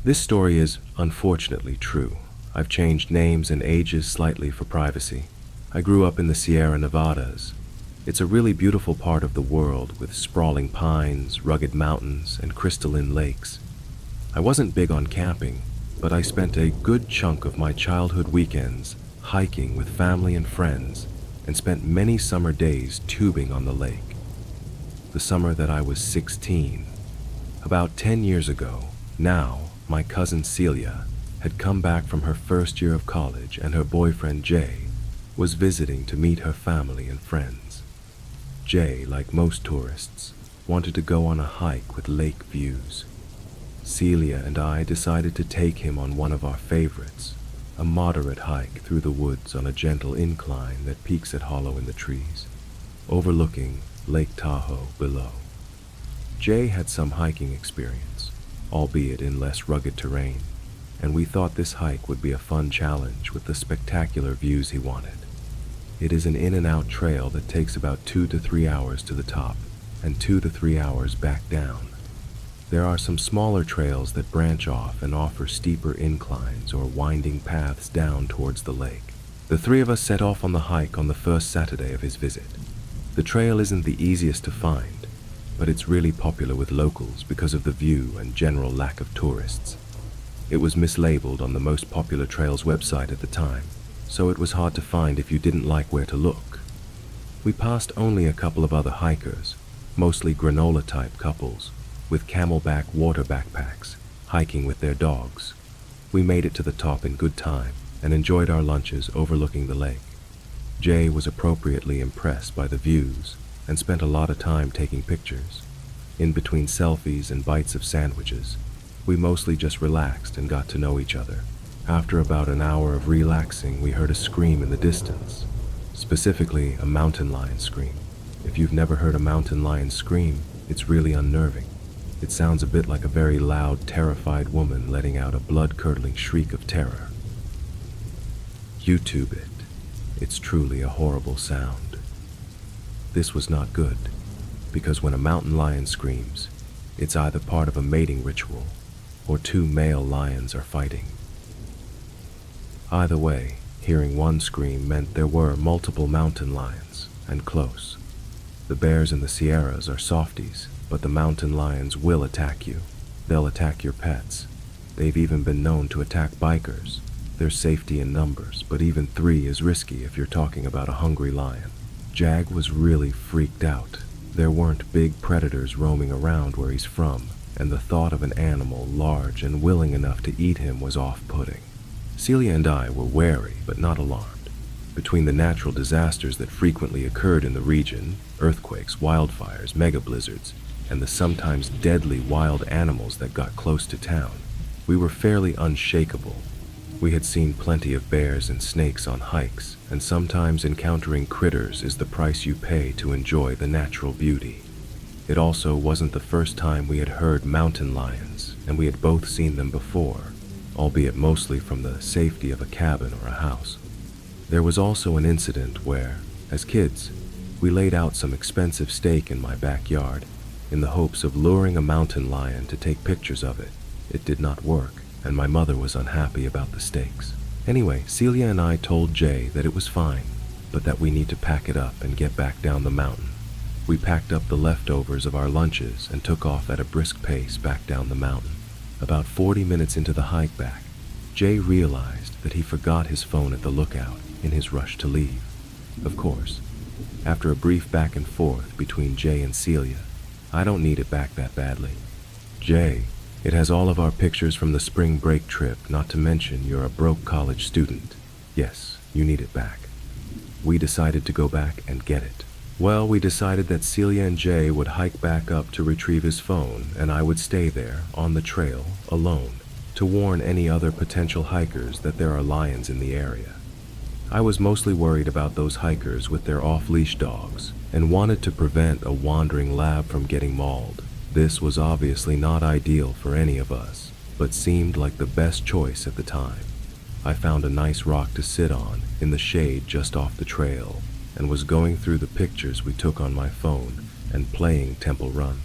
This story is, unfortunately, true. I've changed names and ages slightly for privacy. I grew up in the Sierra Nevadas. It's a really beautiful part of the world with sprawling pines, rugged mountains, and crystalline lakes. I wasn't big on camping, but I spent a good chunk of my childhood weekends hiking with family and friends and spent many summer days tubing on the lake. The summer that I was 16, about 10 years ago, now, my cousin Celia had come back from her first year of college and her boyfriend Jay was visiting to meet her family and friends. Jay, like most tourists, wanted to go on a hike with lake views. Celia and I decided to take him on one of our favorites, a moderate hike through the woods on a gentle incline that peaks at hollow in the trees, overlooking Lake Tahoe below. Jay had some hiking experience, albeit in less rugged terrain, and we thought this hike would be a fun challenge with the spectacular views he wanted. It is an in-and-out trail that takes about 2 to 3 hours to the top and 2 to 3 hours back down. There are some smaller trails that branch off and offer steeper inclines or winding paths down towards the lake. The three of us set off on the hike on the first Saturday of his visit. The trail isn't the easiest to find, but it's really popular with locals because of the view and general lack of tourists. It was mislabeled on the most popular trails website at the time, so it was hard to find if you didn't like where to look. We passed only a couple of other hikers, mostly granola-type couples, with camelback water backpacks, hiking with their dogs. We made it to the top in good time and enjoyed our lunches overlooking the lake. Jay was appropriately impressed by the views and spent a lot of time taking pictures. In between selfies and bites of sandwiches, we mostly just relaxed and got to know each other. After about an hour of relaxing, we heard a scream in the distance, specifically a mountain lion scream. If you've never heard a mountain lion scream, it's really unnerving. It sounds a bit like a very loud, terrified woman letting out a blood-curdling shriek of terror. YouTube it. It's truly a horrible sound. This was not good, because when a mountain lion screams, it's either part of a mating ritual or two male lions are fighting. Either way, hearing one scream meant there were multiple mountain lions, and close. The bears in the Sierras are softies, but the mountain lions will attack you. They'll attack your pets. They've even been known to attack bikers. There's safety in numbers, but even 3 is risky if you're talking about a hungry lion. Jag was really freaked out. There weren't big predators roaming around where he's from, and the thought of an animal large and willing enough to eat him was off-putting. Celia and I were wary, but not alarmed. Between the natural disasters that frequently occurred in the region, earthquakes, wildfires, mega-blizzards, and the sometimes deadly wild animals that got close to town, we were fairly unshakable. We had seen plenty of bears and snakes on hikes, and sometimes encountering critters is the price you pay to enjoy the natural beauty. It also wasn't the first time we had heard mountain lions, and we had both seen them before, albeit mostly from the safety of a cabin or a house. There was also an incident where, as kids, we laid out some expensive steak in my backyard in the hopes of luring a mountain lion to take pictures of it. It did not work, and my mother was unhappy about the steaks. Anyway, Celia and I told Jay that it was fine, but that we need to pack it up and get back down the mountain. We packed up the leftovers of our lunches and took off at a brisk pace back down the mountain. About 40 minutes into the hike back, Jay realized that he forgot his phone at the lookout in his rush to leave. Of course, after a brief back and forth between Jay and Celia, I don't need it back that badly. Jay, it has all of our pictures from the spring break trip, not to mention you're a broke college student. Yes, you need it back. We decided to go back and get it. Well, we decided that Celia and Jay would hike back up to retrieve his phone, and I would stay there, on the trail, alone, to warn any other potential hikers that there are lions in the area. I was mostly worried about those hikers with their off-leash dogs, and wanted to prevent a wandering lab from getting mauled. This was obviously not ideal for any of us, but seemed like the best choice at the time. I found a nice rock to sit on in the shade just off the trail, and was going through the pictures we took on my phone and playing Temple Run.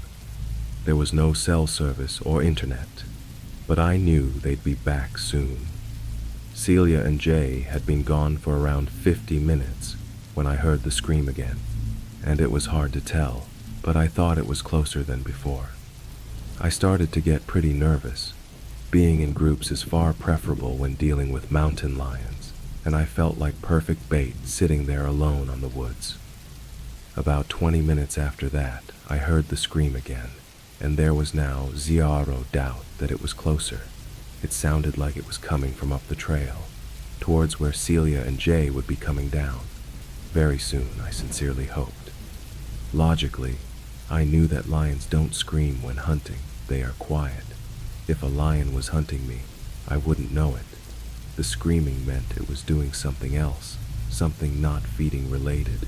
There was no cell service or internet. but I knew they'd be back soon. Celia and Jay had been gone for around 50 minutes when I heard the scream again, and it was hard to tell, but I thought it was closer than before. I started to get pretty nervous. Being in groups is far preferable when dealing with mountain lions, and I felt like perfect bait sitting there alone on the woods. About 20 minutes after that, I heard the scream again, and there was now zero doubt that it was closer. It sounded like it was coming from up the trail, towards where Celia and Jay would be coming down. Very soon, I sincerely hoped. Logically, I knew that lions don't scream when hunting. They are quiet. If a lion was hunting me, I wouldn't know it. The screaming meant it was doing something else, something not feeding related.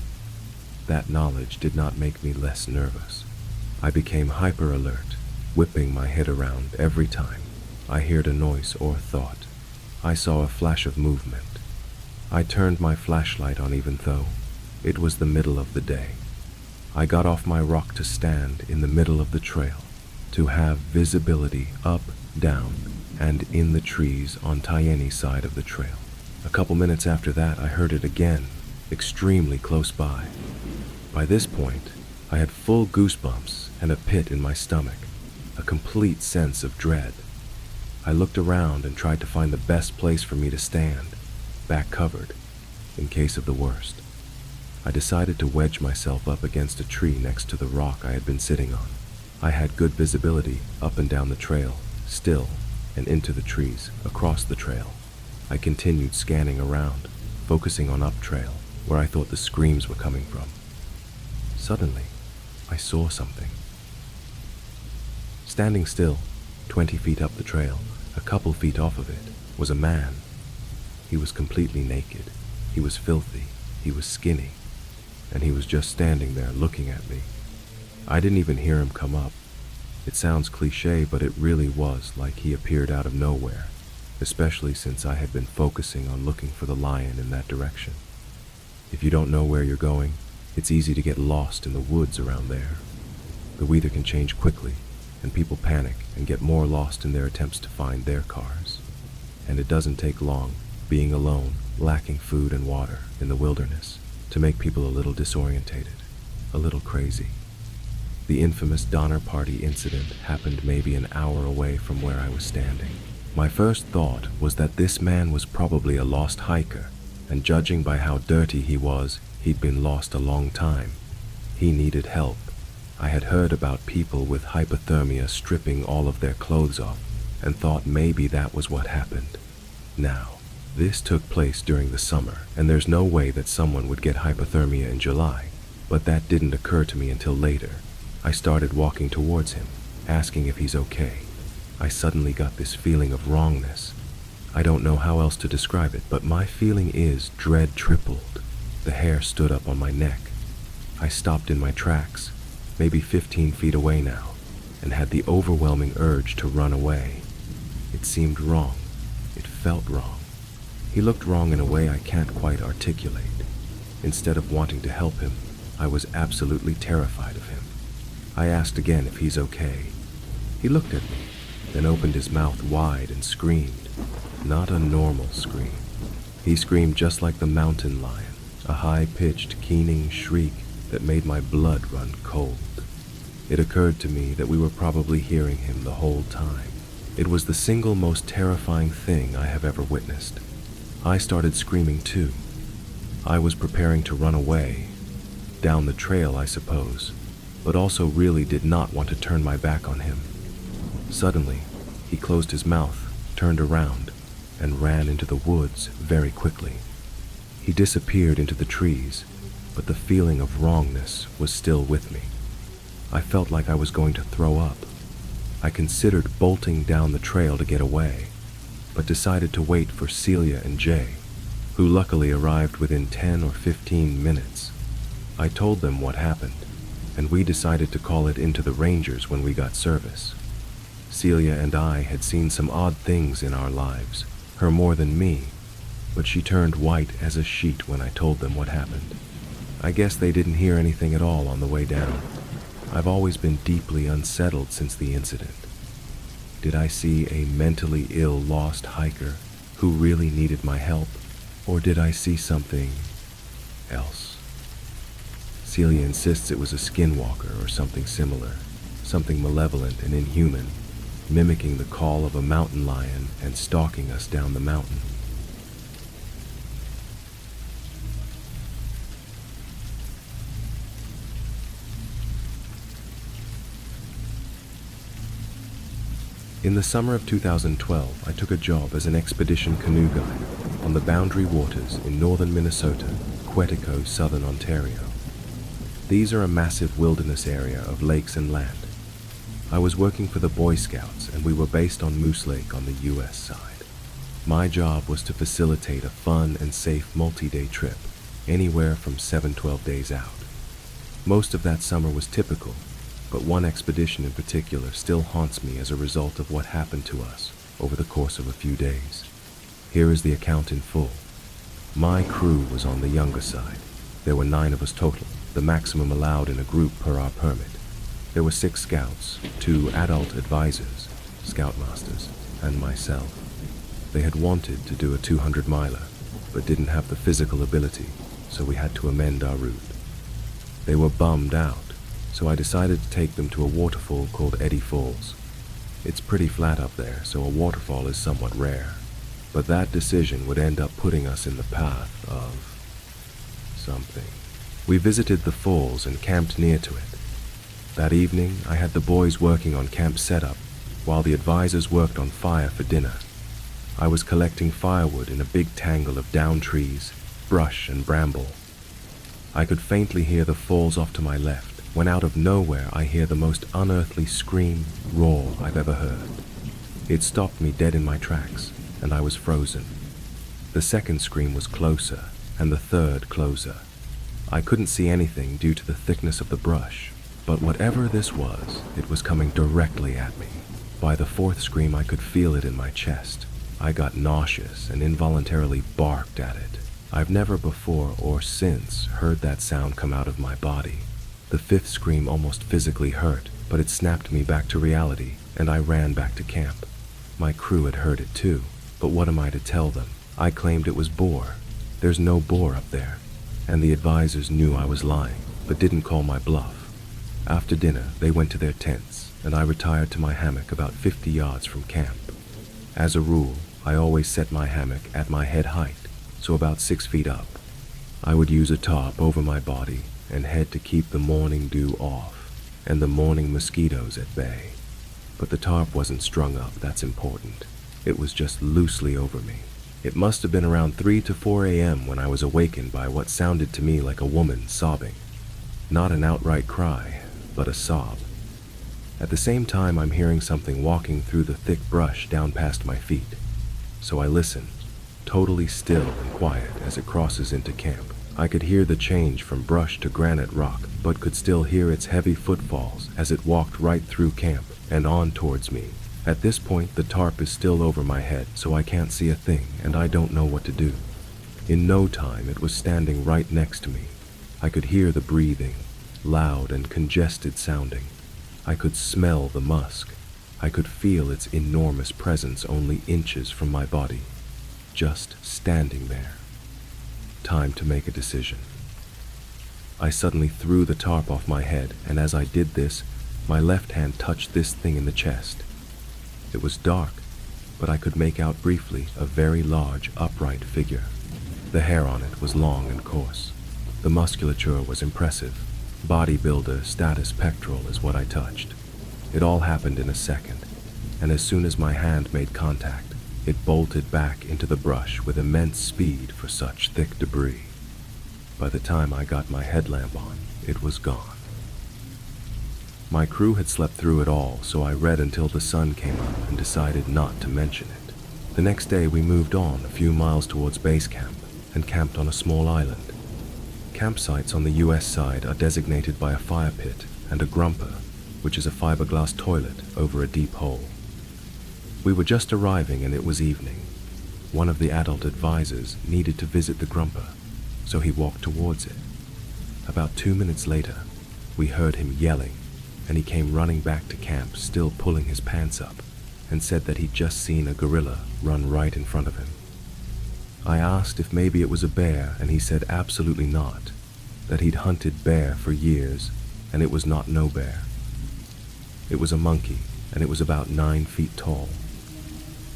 That knowledge did not make me less nervous. I became hyper alert, whipping my head around every time I heard a noise or thought. I saw a flash of movement. I turned my flashlight on even though it was the middle of the day. I got off my rock to stand in the middle of the trail, to have visibility up, down, and in the trees on any side of the trail. A couple minutes after that, I heard it again, extremely close by. By this point, I had full goosebumps and a pit in my stomach, a complete sense of dread. I looked around and tried to find the best place for me to stand, back covered, in case of the worst. I decided to wedge myself up against a tree next to the rock I had been sitting on. I had good visibility up and down the trail, still, and into the trees, across the trail. I continued scanning around, focusing on up trail, where I thought the screams were coming from. Suddenly, I saw something. Standing still, 20 feet up the trail, a couple feet off of it, was a man. He was completely naked. He was filthy. He was skinny. And he was just standing there looking at me. I didn't even hear him come up. It sounds cliche, but it really was like he appeared out of nowhere, especially since I had been focusing on looking for the lion in that direction. If you don't know where you're going, it's easy to get lost in the woods around there. The weather can change quickly, and people panic and get more lost in their attempts to find their cars. And it doesn't take long, being alone, lacking food and water in the wilderness, to make people a little disorientated, a little crazy. The infamous Donner Party incident happened maybe an hour away from where I was standing. My first thought was that this man was probably a lost hiker, and judging by how dirty he was, he'd been lost a long time. He needed help. I had heard about people with hypothermia stripping all of their clothes off, and thought maybe that was what happened. Now, this took place during the summer, and there's no way that someone would get hypothermia in July, but that didn't occur to me until later. I started walking towards him, asking if he's okay. I suddenly got this feeling of wrongness. I don't know how else to describe it, but my feeling is dread tripled. The hair stood up on my neck. I stopped in my tracks, maybe 15 feet away now, and had the overwhelming urge to run away. It seemed wrong. It felt wrong. He looked wrong in a way I can't quite articulate. Instead of wanting to help him, I was absolutely terrified of him. I asked again if he's okay. He looked at me, then opened his mouth wide and screamed. Not a normal scream. He screamed just like the mountain lion, a high-pitched, keening shriek that made my blood run cold. It occurred to me that we were probably hearing him the whole time. It was the single most terrifying thing I have ever witnessed. I started screaming too. I was preparing to run away, down the trail I suppose, but also really did not want to turn my back on him. Suddenly, he closed his mouth, turned around, and ran into the woods very quickly. He disappeared into the trees, but the feeling of wrongness was still with me. I felt like I was going to throw up. I considered bolting down the trail to get away, but decided to wait for Celia and Jay, who luckily arrived within 10 or 15 minutes. I told them what happened, and we decided to call it into the Rangers when we got service. Celia and I had seen some odd things in our lives, her more than me, but she turned white as a sheet when I told them what happened. I guess they didn't hear anything at all on the way down. I've always been deeply unsettled since the incident. Did I see a mentally ill lost hiker who really needed my help? Or did I see something else? Celia insists it was a skinwalker or something similar, something malevolent and inhuman, mimicking the call of a mountain lion and stalking us down the mountain. In the summer of 2012, I took a job as an expedition canoe guide on the Boundary Waters in northern Minnesota, Quetico, southern Ontario. These are a massive wilderness area of lakes and land. I was working for the Boy Scouts, and we were based on Moose Lake on the U.S. side. My job was to facilitate a fun and safe multi-day trip, anywhere from 7-12 days out. Most of that summer was typical, but one expedition in particular still haunts me as a result of what happened to us over the course of a few days. Here is the account in full. My crew was on the younger side. There were 9 of us total, the maximum allowed in a group per our permit. There were 6 scouts, 2 adult advisors, scoutmasters, and myself. They had wanted to do a 200-miler, but didn't have the physical ability, so we had to amend our route. They were bummed out, so I decided to take them to a waterfall called Eddy Falls. It's pretty flat up there, so a waterfall is somewhat rare. But that decision would end up putting us in the path of something. We visited the falls and camped near to it. That evening, I had the boys working on camp setup, while the advisors worked on fire for dinner. I was collecting firewood in a big tangle of down trees, brush, and bramble. I could faintly hear the falls off to my left, when out of nowhere I hear the most unearthly scream, roar I've ever heard. It stopped me dead in my tracks, and I was frozen. The second scream was closer, and the third closer. I couldn't see anything due to the thickness of the brush, but whatever this was, it was coming directly at me. By the fourth scream, I could feel it in my chest. I got nauseous and involuntarily barked at it. I've never before or since heard that sound come out of my body. The fifth scream almost physically hurt, but it snapped me back to reality, and I ran back to camp. My crew had heard it too, but what am I to tell them? I claimed it was boar. There's no boar up there, and the advisors knew I was lying, but didn't call my bluff. After dinner, they went to their tents, and I retired to my hammock about 50 yards from camp. As a rule, I always set my hammock at my head height, so about 6 feet up. I would use a tarp over my body and head to keep the morning dew off and the morning mosquitoes at bay. But the tarp wasn't strung up, that's important. It was just loosely over me. It must have been around 3 to 4 a.m. when I was awakened by what sounded to me like a woman sobbing. Not an outright cry, but a sob. At the same time, I'm hearing something walking through the thick brush down past my feet. So I listen, totally still and quiet as it crosses into camp. I could hear the change from brush to granite rock, but could still hear its heavy footfalls as it walked right through camp and on towards me. At this point, the tarp is still over my head, so I can't see a thing, and I don't know what to do. In no time, it was standing right next to me. I could hear the breathing, loud and congested sounding. I could smell the musk. I could feel its enormous presence only inches from my body, just standing there. Time to make a decision. I suddenly threw the tarp off my head, and as I did this, my left hand touched this thing in the chest. It was dark, but I could make out briefly a very large, upright figure. The hair on it was long and coarse. The musculature was impressive. Bodybuilder status pectoral is what I touched. It all happened in a second, and as soon as my hand made contact, it bolted back into the brush with immense speed for such thick debris. By the time I got my headlamp on, it was gone. My crew had slept through it all, so I read until the sun came up and decided not to mention it. The next day we moved on a few miles towards base camp and camped on a small island. Campsites on the US side are designated by a fire pit and a grumper, which is a fiberglass toilet over a deep hole. We were just arriving and it was evening. One of the adult advisors needed to visit the grumper, so he walked towards it. About 2 minutes later, we heard him yelling, and he came running back to camp, still pulling his pants up. and said that he'd just seen a gorilla run right in front of him. I asked if maybe it was a bear, and he said absolutely not, that he'd hunted bear for years, and it was not no bear. It was a monkey, and it was about 9 feet tall.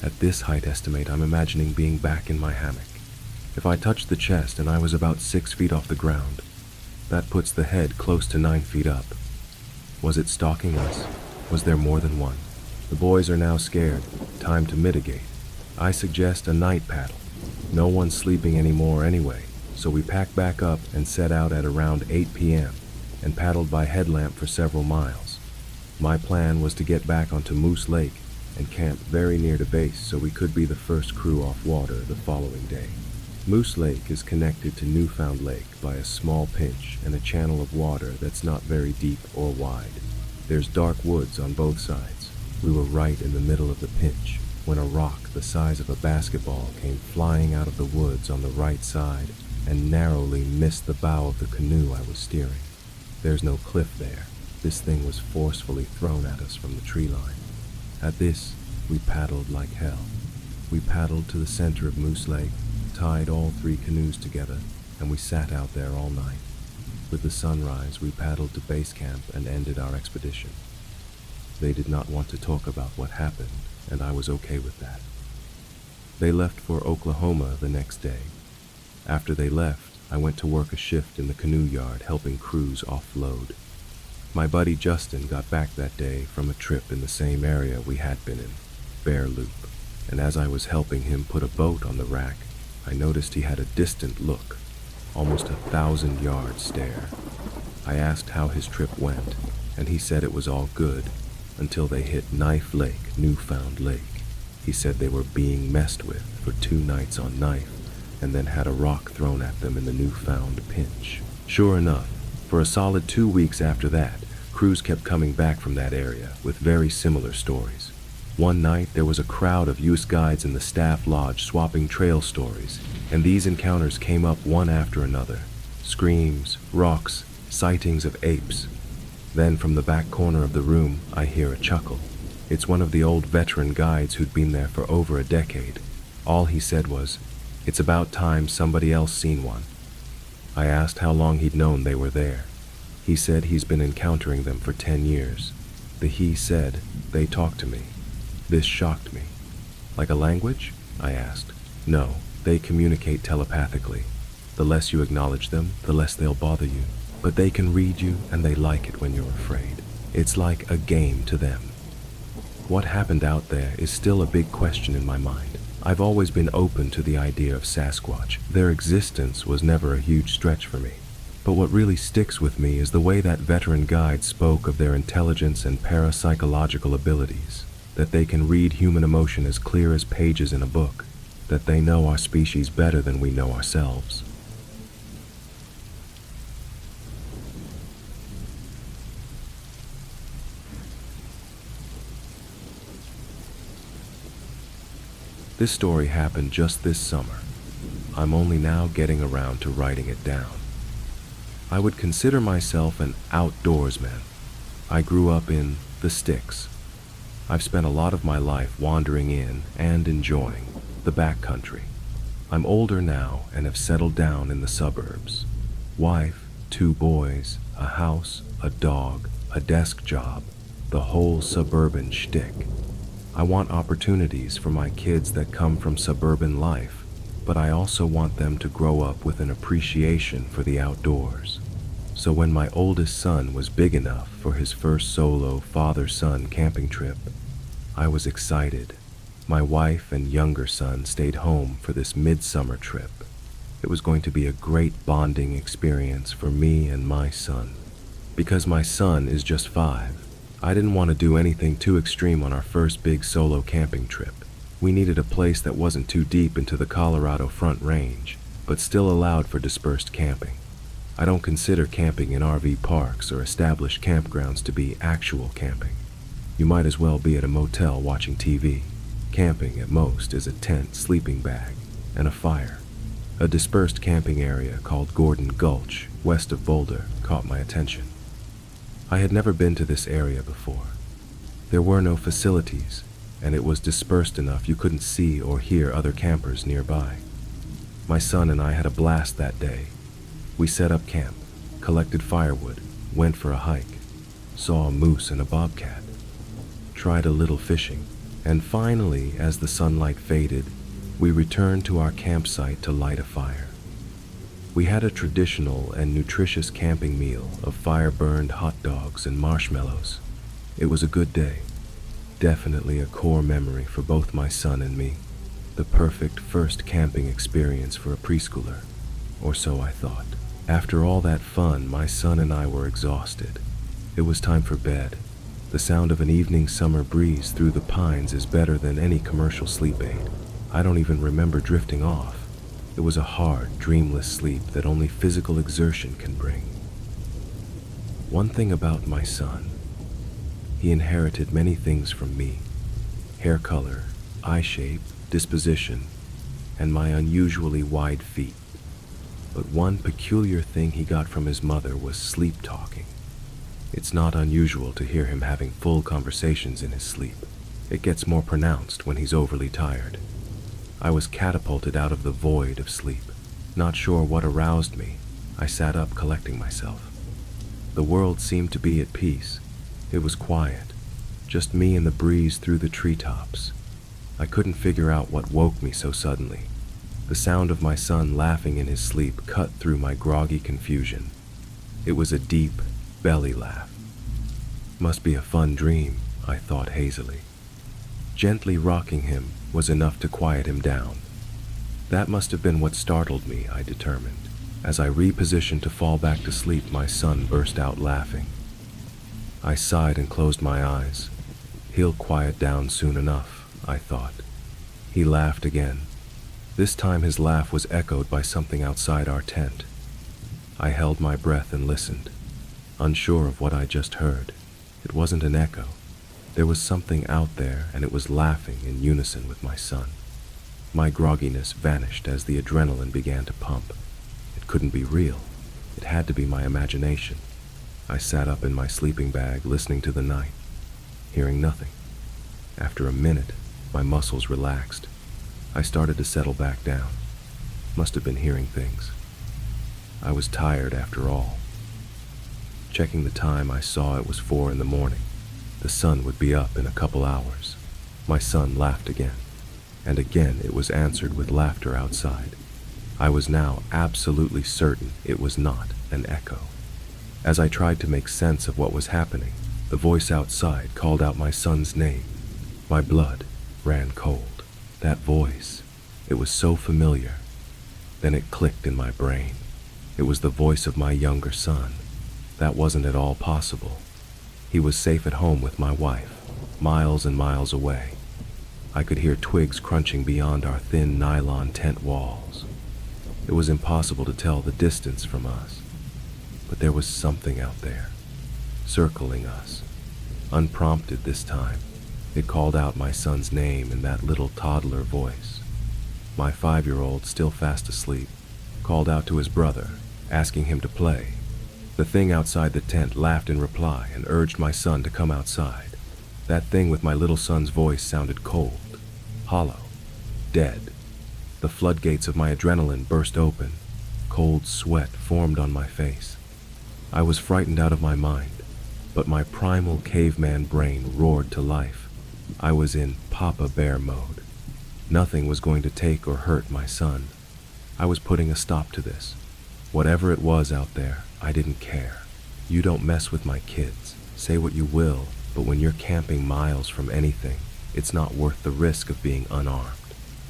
At this height estimate, I'm imagining being back in my hammock. If I touched the chest and I was about 6 feet off the ground, that puts the head close to 9 feet up. Was it stalking us? Was there more than one? The boys are now scared. Time to mitigate. I suggest a night paddle. No one's sleeping anymore anyway, so we packed back up and set out at around 8 p.m. and paddled by headlamp for several miles. My plan was to get back onto Moose Lake and camp very near the base so we could be the first crew off water the following day. Moose Lake is connected to Newfound Lake by a small pinch and a channel of water that's not very deep or wide. There's dark woods on both sides. We were right in the middle of the pinch when a rock the size of a basketball came flying out of the woods on the right side and narrowly missed the bow of the canoe I was steering. There's no cliff there. This thing was forcefully thrown at us from the tree line. At this, we paddled like hell. We paddled to the center of Moose Lake, tied all 3 canoes together, and we sat out there all night. With the sunrise, we paddled to base camp and ended our expedition. They did not want to talk about what happened, and I was okay with that. They left for Oklahoma the next day. After they left, I went to work a shift in the canoe yard helping crews offload. My buddy Justin got back that day from a trip in the same area we had been in, Bear Loop, and as I was helping him put a boat on the rack, I noticed he had a distant look, almost 1,000-yard stare. I asked how his trip went, and he said it was all good until they hit Knife Lake, Newfound Lake. He said they were being messed with for 2 nights on Knife and then had a rock thrown at them in the Newfound pinch. Sure enough, for a solid 2 weeks after that, crews kept coming back from that area with very similar stories. One night, there was a crowd of youth guides in the staff lodge swapping trail stories, and these encounters came up one after another. Screams, rocks, sightings of apes. Then from the back corner of the room, I hear a chuckle. It's one of the old veteran guides who'd been there for over a decade. All he said was, "It's about time somebody else seen one." I asked how long he'd known they were there. He said he's been encountering them for 10 years. The he said, "They talk to me." This shocked me. Like a language? I asked. No, they communicate telepathically. The less you acknowledge them, the less they'll bother you. But they can read you, and they like it when you're afraid. It's like a game to them. What happened out there is still a big question in my mind. I've always been open to the idea of Sasquatch. Their existence was never a huge stretch for me. But what really sticks with me is the way that veteran guide spoke of their intelligence and parapsychological abilities, that they can read human emotion as clear as pages in a book, that they know our species better than we know ourselves. This story happened just this summer. I'm only now getting around to writing it down. I would consider myself an outdoorsman. I grew up in the sticks. I've spent a lot of my life wandering in and enjoying the backcountry. I'm older now and have settled down in the suburbs. Wife, 2 boys, a house, a dog, a desk job, the whole suburban shtick. I want opportunities for my kids that come from suburban life, but I also want them to grow up with an appreciation for the outdoors. So when my oldest son was big enough for his first solo father-son camping trip, I was excited. My wife and younger son stayed home for this midsummer trip. It was going to be a great bonding experience for me and my son. Because my son is just 5, I didn't want to do anything too extreme on our first big solo camping trip. We needed a place that wasn't too deep into the Colorado Front Range, but still allowed for dispersed camping. I don't consider camping in RV parks or established campgrounds to be actual camping. You might as well be at a motel watching TV. Camping, at most, is a tent, sleeping bag, and a fire. A dispersed camping area called Gordon Gulch, west of Boulder, caught my attention. I had never been to this area before. There were no facilities, and it was dispersed enough you couldn't see or hear other campers nearby. My son and I had a blast that day. We set up camp, collected firewood, went for a hike, saw a moose and a bobcat, tried a little fishing, and finally, as the sunlight faded, we returned to our campsite to light a fire. We had a traditional and nutritious camping meal of fire-burned hot dogs and marshmallows. It was a good day, definitely a core memory for both my son and me, the perfect first camping experience for a preschooler, or so I thought. After all that fun, my son and I were exhausted. It was time for bed. The sound of an evening summer breeze through the pines is better than any commercial sleep aid. I don't even remember drifting off. It was a hard, dreamless sleep that only physical exertion can bring. One thing about my son, he inherited many things from me: hair color, eye shape, disposition, and my unusually wide feet. But one peculiar thing he got from his mother was sleep talking. It's not unusual to hear him having full conversations in his sleep. It gets more pronounced when he's overly tired. I was catapulted out of the void of sleep. Not sure what aroused me, I sat up collecting myself. The world seemed to be at peace. It was quiet, just me and the breeze through the treetops. I couldn't figure out what woke me so suddenly. The sound of my son laughing in his sleep cut through my groggy confusion. It was a deep, belly laugh. Must be a fun dream, I thought hazily. Gently rocking him was enough to quiet him down. That must have been what startled me, I determined. As I repositioned to fall back to sleep, my son burst out laughing. I sighed and closed my eyes. He'll quiet down soon enough, I thought. He laughed again. This time his laugh was echoed by something outside our tent. I held my breath and listened, unsure of what I just heard. It wasn't an echo. There was something out there, and it was laughing in unison with my son. My grogginess vanished as the adrenaline began to pump. It couldn't be real. It had to be my imagination. I sat up in my sleeping bag, listening to the night, hearing nothing. After a minute, my muscles relaxed. I started to settle back down. Must have been hearing things. I was tired after all. Checking the time, I saw it was 4 a.m. The sun would be up in a couple hours. My son laughed again, and again it was answered with laughter outside. I was now absolutely certain it was not an echo. As I tried to make sense of what was happening, the voice outside called out my son's name. My blood ran cold. That voice, it was so familiar. Then it clicked in my brain. It was the voice of my younger son. That wasn't at all possible. He was safe at home with my wife, miles and miles away. I could hear twigs crunching beyond our thin nylon tent walls. It was impossible to tell the distance from us, but there was something out there, circling us. Unprompted this time, it called out my son's name in that little toddler voice. My 5-year-old, still fast asleep, called out to his brother, asking him to play. The thing outside the tent laughed in reply and urged my son to come outside. That thing with my little son's voice sounded cold, hollow, dead. The floodgates of my adrenaline burst open. Cold sweat formed on my face. I was frightened out of my mind, but my primal caveman brain roared to life. I was in Papa Bear mode. Nothing was going to take or hurt my son. I was putting a stop to this. Whatever it was out there, I didn't care. You don't mess with my kids. Say what you will, but when you're camping miles from anything, it's not worth the risk of being unarmed.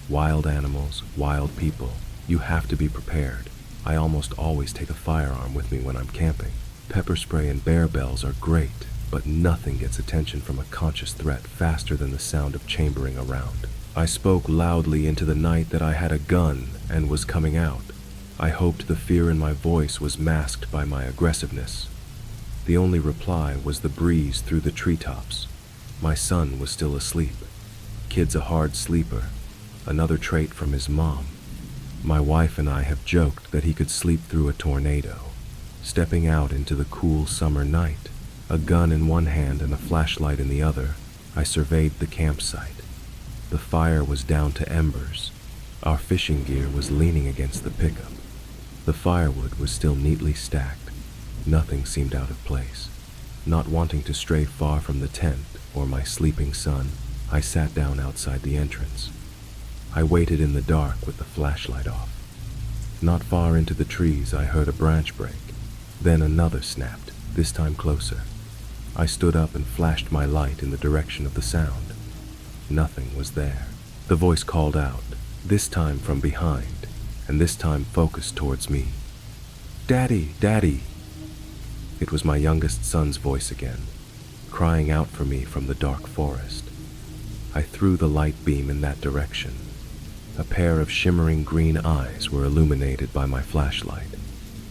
Wild animals, wild people, you have to be prepared. I almost always take a firearm with me when I'm camping. Pepper spray and bear bells are great, but nothing gets attention from a conscious threat faster than the sound of chambering around. I spoke loudly into the night that I had a gun and was coming out. I hoped the fear in my voice was masked by my aggressiveness. The only reply was the breeze through the treetops. My son was still asleep. Kid's a hard sleeper, another trait from his mom. My wife and I have joked that he could sleep through a tornado. Stepping out into the cool summer night, a gun in one hand and a flashlight in the other, I surveyed the campsite. The fire was down to embers. Our fishing gear was leaning against the pickup. The firewood was still neatly stacked. Nothing seemed out of place. Not wanting to stray far from the tent or my sleeping son, I sat down outside the entrance. I waited in the dark with the flashlight off. Not far into the trees, I heard a branch break. Then another snapped, this time closer. I stood up and flashed my light in the direction of the sound. Nothing was there. The voice called out, this time from behind, and this time focused towards me. "Daddy, Daddy!" It was my youngest son's voice again, crying out for me from the dark forest. I threw the light beam in that direction. A pair of shimmering green eyes were illuminated by my flashlight.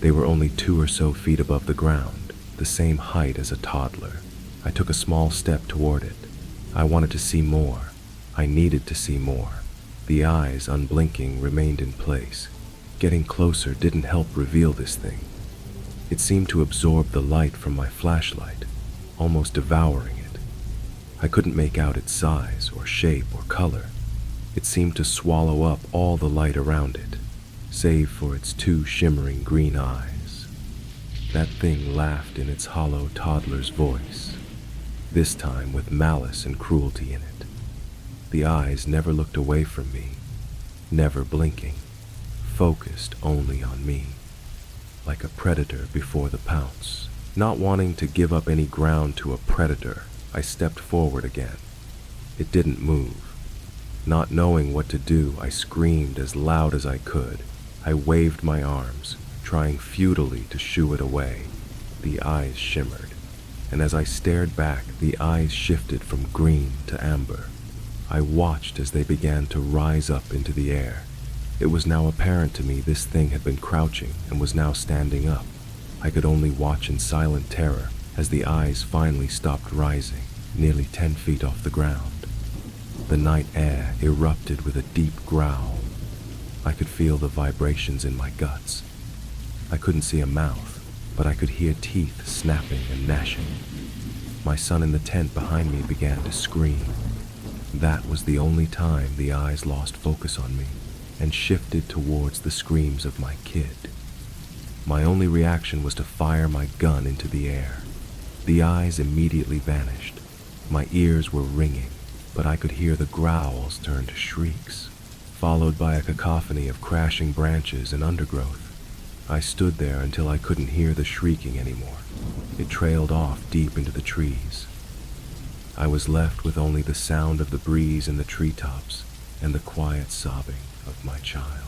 They were only 2 or so feet above the ground, the same height as a toddler. I took a small step toward it. I wanted to see more. I needed to see more. The eyes, unblinking, remained in place. Getting closer didn't help reveal this thing. It seemed to absorb the light from my flashlight, almost devouring it. I couldn't make out its size or shape or color. It seemed to swallow up all the light around it, save for its 2 shimmering green eyes. That thing laughed in its hollow toddler's voice, this time with malice and cruelty in it. The eyes never looked away from me, never blinking, focused only on me, like a predator before the pounce. Not wanting to give up any ground to a predator, I stepped forward again. It didn't move. Not knowing what to do, I screamed as loud as I could. I waved my arms, trying futilely to shoo it away. The eyes shimmered, and as I stared back, the eyes shifted from green to amber. I watched as they began to rise up into the air. It was now apparent to me this thing had been crouching and was now standing up. I could only watch in silent terror as the eyes finally stopped rising, nearly 10 feet off the ground. The night air erupted with a deep growl. I could feel the vibrations in my guts. I couldn't see a mouth, but I could hear teeth snapping and gnashing. My son in the tent behind me began to scream. That was the only time the eyes lost focus on me and shifted towards the screams of my kid. My only reaction was to fire my gun into the air. The eyes immediately vanished. My ears were ringing, but I could hear the growls turn to shrieks, followed by a cacophony of crashing branches and undergrowth. I stood there until I couldn't hear the shrieking anymore. It trailed off deep into the trees. I was left with only the sound of the breeze in the treetops and the quiet sobbing of my child.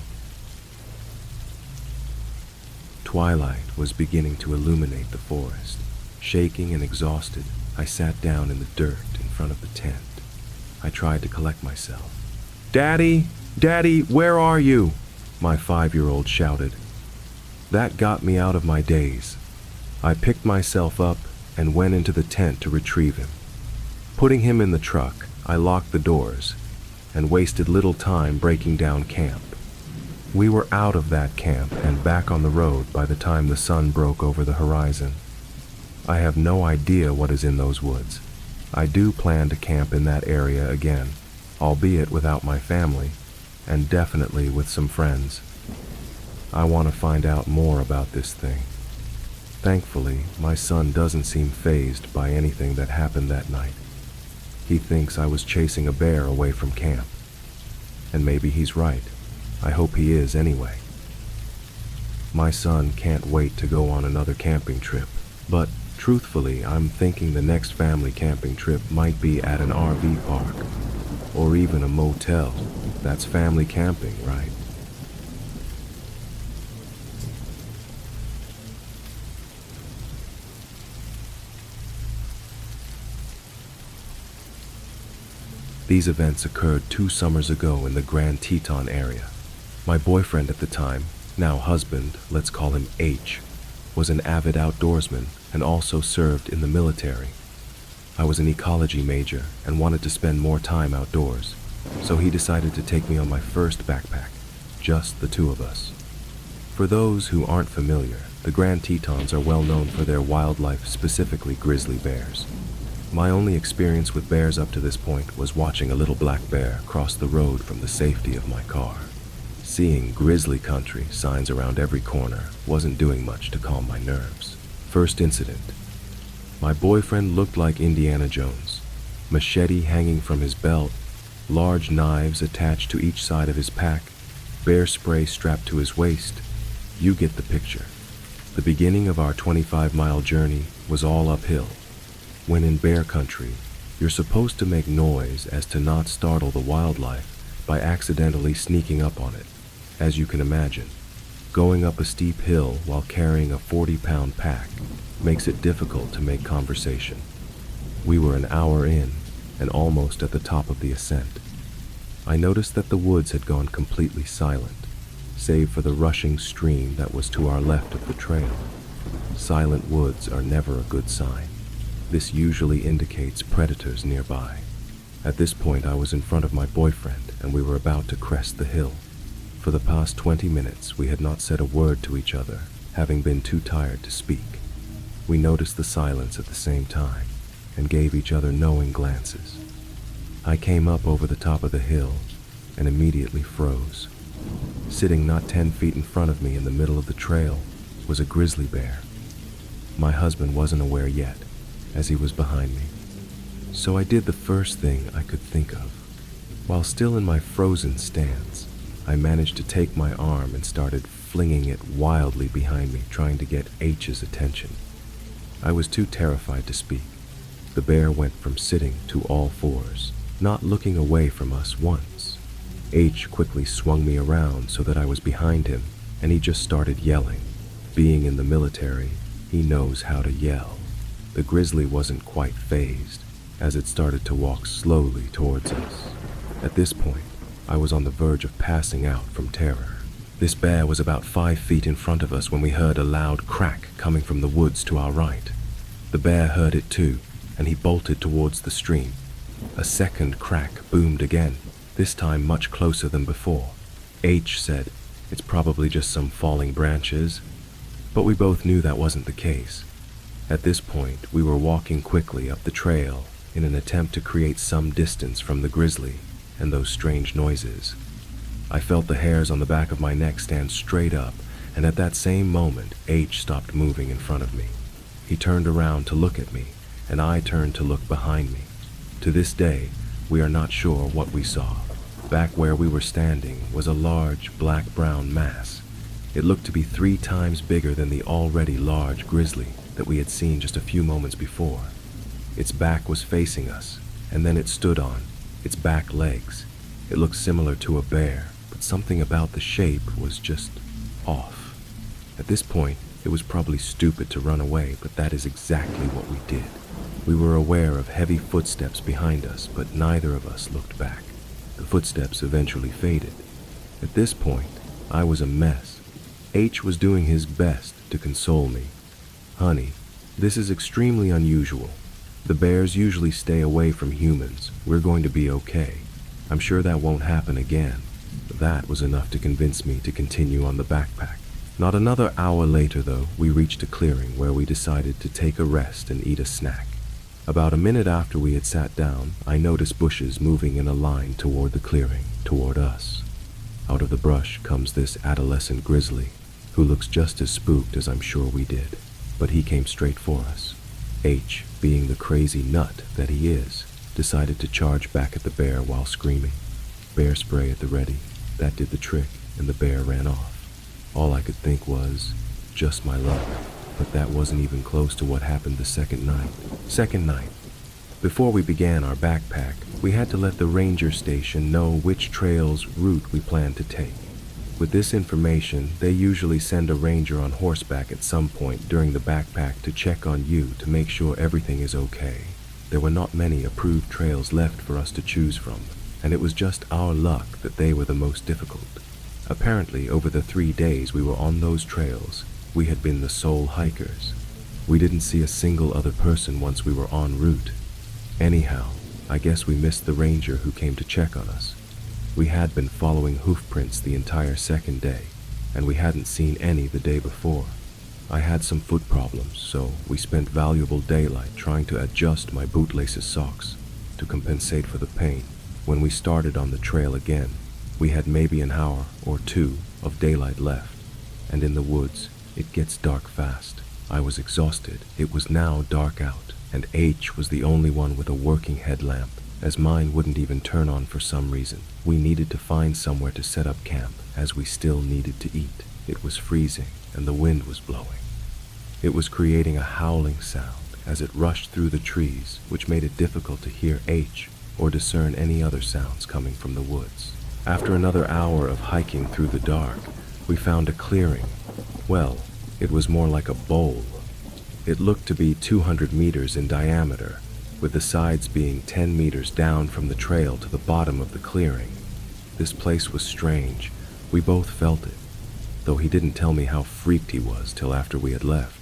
Twilight was beginning to illuminate the forest. Shaking and exhausted, I sat down in the dirt in front of the tent. I tried to collect myself. "Daddy, Daddy, where are you?" my 5-year-old shouted. That got me out of my daze. I picked myself up and went into the tent to retrieve him. Putting him in the truck, I locked the doors and wasted little time breaking down camp. We were out of that camp and back on the road by the time the sun broke over the horizon. I have no idea what is in those woods. I do plan to camp in that area again, albeit without my family, and definitely with some friends. I want to find out more about this thing. Thankfully, my son doesn't seem fazed by anything that happened that night. He thinks I was chasing a bear away from camp. And maybe he's right. I hope he is anyway. My son can't wait to go on another camping trip, but truthfully, I'm thinking the next family camping trip might be at an RV park, or even a motel. That's family camping, right? These events occurred 2 summers ago in the Grand Teton area. My boyfriend at the time, now husband, let's call him H, was an avid outdoorsman and also served in the military. I was an ecology major and wanted to spend more time outdoors, so he decided to take me on my first backpack, just the 2 of us. For those who aren't familiar, the Grand Tetons are well known for their wildlife, specifically grizzly bears. My only experience with bears up to this point was watching a little black bear cross the road from the safety of my car. Seeing grizzly country signs around every corner wasn't doing much to calm my nerves. First incident. My boyfriend looked like Indiana Jones. Machete hanging from his belt, large knives attached to each side of his pack, bear spray strapped to his waist. You get the picture. The beginning of our 25-mile journey was all uphill. When in bear country, you're supposed to make noise as to not startle the wildlife by accidentally sneaking up on it. As you can imagine, going up a steep hill while carrying a 40-pound pack makes it difficult to make conversation. We were an hour in and almost at the top of the ascent. I noticed that the woods had gone completely silent, save for the rushing stream that was to our left of the trail. Silent woods are never a good sign. This usually indicates predators nearby. At this point, I was in front of my boyfriend and we were about to crest the hill. For the past 20 minutes, we had not said a word to each other, having been too tired to speak. We noticed the silence at the same time and gave each other knowing glances. I came up over the top of the hill and immediately froze. Sitting not 10 feet in front of me in the middle of the trail was a grizzly bear. My husband wasn't aware yet, as he was behind me. So I did the first thing I could think of. While still in my frozen stance, I managed to take my arm and started flinging it wildly behind me, trying to get H's attention. I was too terrified to speak. The bear went from sitting to all fours, not looking away from us once. H quickly swung me around so that I was behind him, and he just started yelling. Being in the military, he knows how to yell. The grizzly wasn't quite fazed, as it started to walk slowly towards us. At this point, I was on the verge of passing out from terror. This bear was about 5 feet in front of us when we heard a loud crack coming from the woods to our right. The bear heard it too, and he bolted towards the stream. A second crack boomed again, this time much closer than before. H said, "It's probably just some falling branches," but we both knew that wasn't the case. At this point, we were walking quickly up the trail in an attempt to create some distance from the grizzly and those strange noises. I felt the hairs on the back of my neck stand straight up, and at that same moment, H stopped moving in front of me. He turned around to look at me, and I turned to look behind me. To this day, we are not sure what we saw. Back where we were standing was a large black-brown mass. It looked to be 3 times bigger than the already large grizzly that we had seen just a few moments before. Its back was facing us, and then it stood on its back legs. It looked similar to a bear, but something about the shape was just off. At this point, it was probably stupid to run away, but that is exactly what we did. We were aware of heavy footsteps behind us, but neither of us looked back. The footsteps eventually faded. At this point, I was a mess. H was doing his best to console me. "Honey, this is extremely unusual. The bears usually stay away from humans. We're going to be okay. I'm sure that won't happen again." That was enough to convince me to continue on the backpack. Not another hour later, though, we reached a clearing where we decided to take a rest and eat a snack. About a minute after we had sat down, I noticed bushes moving in a line toward the clearing, toward us. Out of the brush comes this adolescent grizzly, who looks just as spooked as I'm sure we did, but he came straight for us. H, being the crazy nut that he is, decided to charge back at the bear while screaming. Bear spray at the ready. That did the trick, and the bear ran off. All I could think was, just my luck, but that wasn't even close to what happened the second night. Before we began our backpack, we had to let the ranger station know which trail's route we planned to take. With this information, they usually send a ranger on horseback at some point during the backpack to check on you to make sure everything is okay. There were not many approved trails left for us to choose from, and it was just our luck that they were the most difficult. Apparently, over the 3 days we were on those trails, we had been the sole hikers. We didn't see a single other person once we were en route. Anyhow, I guess we missed the ranger who came to check on us. We had been following hoof prints the entire second day, and we hadn't seen any the day before. I had some foot problems, so we spent valuable daylight trying to adjust my bootlaces socks to compensate for the pain. When we started on the trail again, we had maybe an hour or two of daylight left, and in the woods, it gets dark fast. I was exhausted. It was now dark out, and H was the only one with a working headlamp, as mine wouldn't even turn on for some reason. We needed to find somewhere to set up camp, as we still needed to eat. It was freezing, and the wind was blowing. It was creating a howling sound as it rushed through the trees, which made it difficult to hear H or discern any other sounds coming from the woods. After another hour of hiking through the dark, we found a clearing. Well, it was more like a bowl. It looked to be 200 meters in diameter, with the sides being 10 meters down from the trail to the bottom of the clearing. This place was strange. We both felt it, though he didn't tell me how freaked he was till after we had left.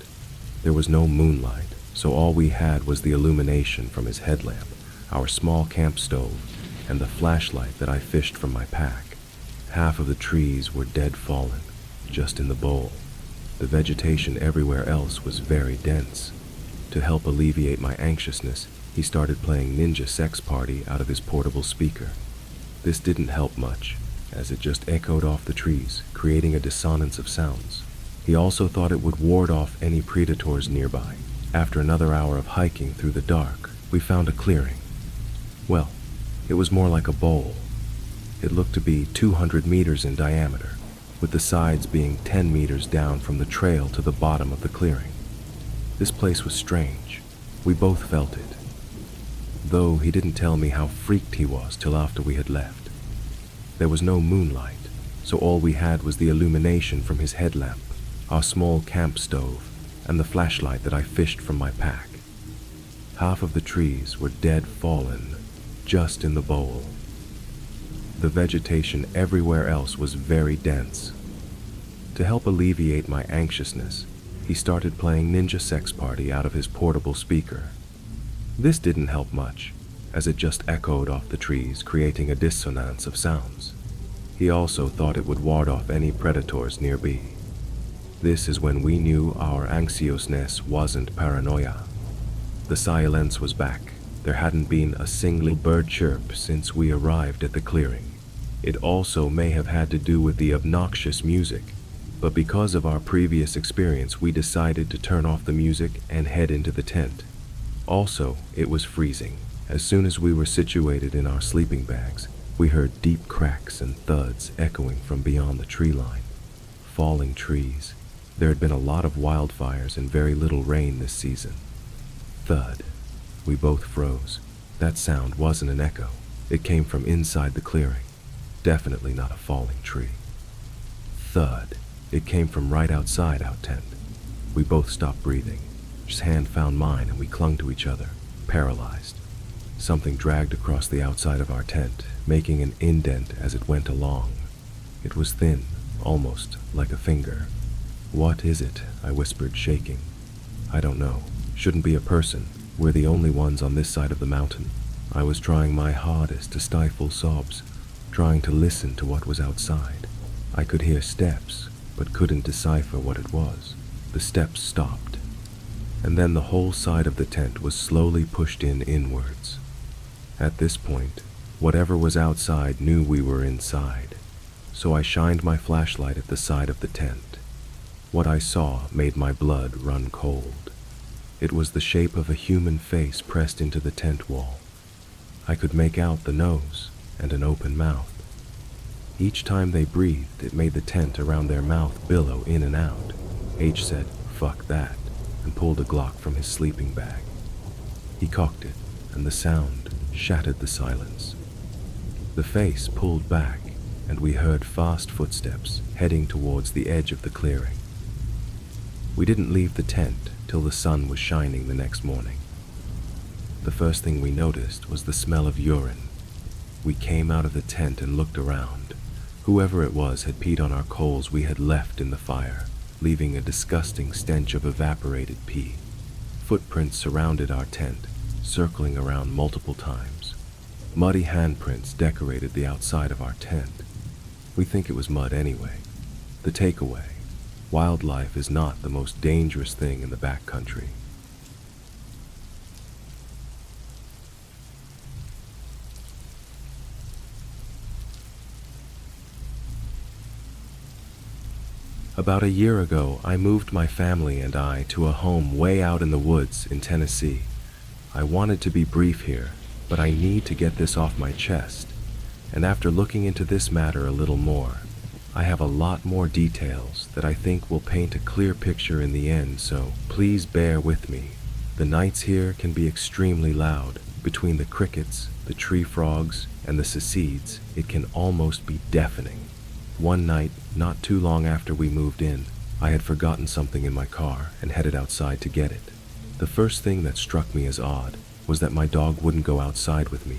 There was no moonlight, so all we had was the illumination from his headlamp, our small camp stove, and the flashlight that I fished from my pack. Half of the trees were dead fallen, just in the bowl. The vegetation everywhere else was very dense. To help alleviate my anxiousness, he started playing Ninja Sex Party out of his portable speaker. This didn't help much, as it just echoed off the trees, creating a dissonance of sounds. He also thought it would ward off any predators nearby. After another hour of hiking through the dark, we found a clearing. Well, it was more like a bowl. It looked to be 200 meters in diameter, with the sides being 10 meters down from the trail to the bottom of the clearing. This place was strange. We both felt it, though he didn't tell me how freaked he was till after we had left. There was no moonlight, so all we had was the illumination from his headlamp, our small camp stove, and the flashlight that I fished from my pack. Half of the trees were dead fallen, just in the bowl. The vegetation everywhere else was very dense. To help alleviate my anxiousness, he started playing Ninja Sex Party out of his portable speaker. This didn't help much, as it just echoed off the trees, creating a dissonance of sounds. He also thought it would ward off any predators nearby. This is when we knew our anxiousness wasn't paranoia. The silence was back. There hadn't been a single bird chirp since we arrived at the clearing. It also may have had to do with the obnoxious music, but because of our previous experience, we decided to turn off the music and head into the tent. Also, it was freezing. As soon as we were situated in our sleeping bags, we heard deep cracks and thuds echoing from beyond the tree line. Falling trees. There had been a lot of wildfires and very little rain this season. Thud. We both froze. That sound wasn't an echo. It came from inside the clearing. Definitely not a falling tree. Thud. It came from right outside our tent. We both stopped breathing. His hand found mine and we clung to each other, paralyzed. Something dragged across the outside of our tent, making an indent as it went along. It was thin, almost like a finger. "What is it?" I whispered, shaking. "I don't know. Shouldn't be a person. We're the only ones on this side of the mountain." I was trying my hardest to stifle sobs, trying to listen to what was outside. I could hear steps, but couldn't decipher what it was. The steps stopped, and then the whole side of the tent was slowly pushed in inwards. At this point, whatever was outside knew we were inside, so I shined my flashlight at the side of the tent. What I saw made my blood run cold. It was the shape of a human face pressed into the tent wall. I could make out the nose and an open mouth. Each time they breathed, it made the tent around their mouth billow in and out. H said, "Fuck that," and pulled a Glock from his sleeping bag. He cocked it, and the sound shattered the silence. The face pulled back, and we heard fast footsteps heading towards the edge of the clearing. We didn't leave the tent till the sun was shining the next morning. The first thing we noticed was the smell of urine. We came out of the tent and looked around. Whoever it was had peed on our coals we had left in the fire, leaving a disgusting stench of evaporated pee. Footprints surrounded our tent, circling around multiple times. Muddy handprints decorated the outside of our tent. We think it was mud anyway. The takeaway: Wildlife is not the most dangerous thing in the backcountry. About a year ago, I moved my family and I to a home way out in the woods in Tennessee. I wanted to be brief here, but I need to get this off my chest. And after looking into this matter a little more, I have a lot more details that I think will paint a clear picture in the end, so please bear with me. The nights here can be extremely loud. Between the crickets, the tree frogs, and the cicadas, it can almost be deafening. One night, not too long after we moved in, I had forgotten something in my car and headed outside to get it. The first thing that struck me as odd was that my dog wouldn't go outside with me.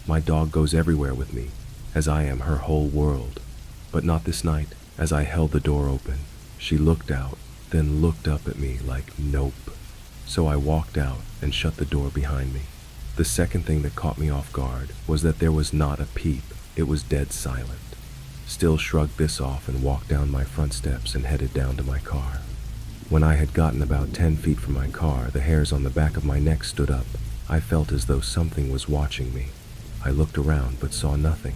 My dog goes everywhere with me, as I am her whole world. But not this night. As I held the door open, she looked out, then looked up at me like nope. So I walked out and shut the door behind me. The second thing that caught me off guard was that there was not a peep. It was dead silent. Still shrugged this off and walked down my front steps and headed down to my car. When I had gotten about 10 feet from my car, the hairs on the back of my neck stood up. I felt as though something was watching me. I looked around but saw nothing.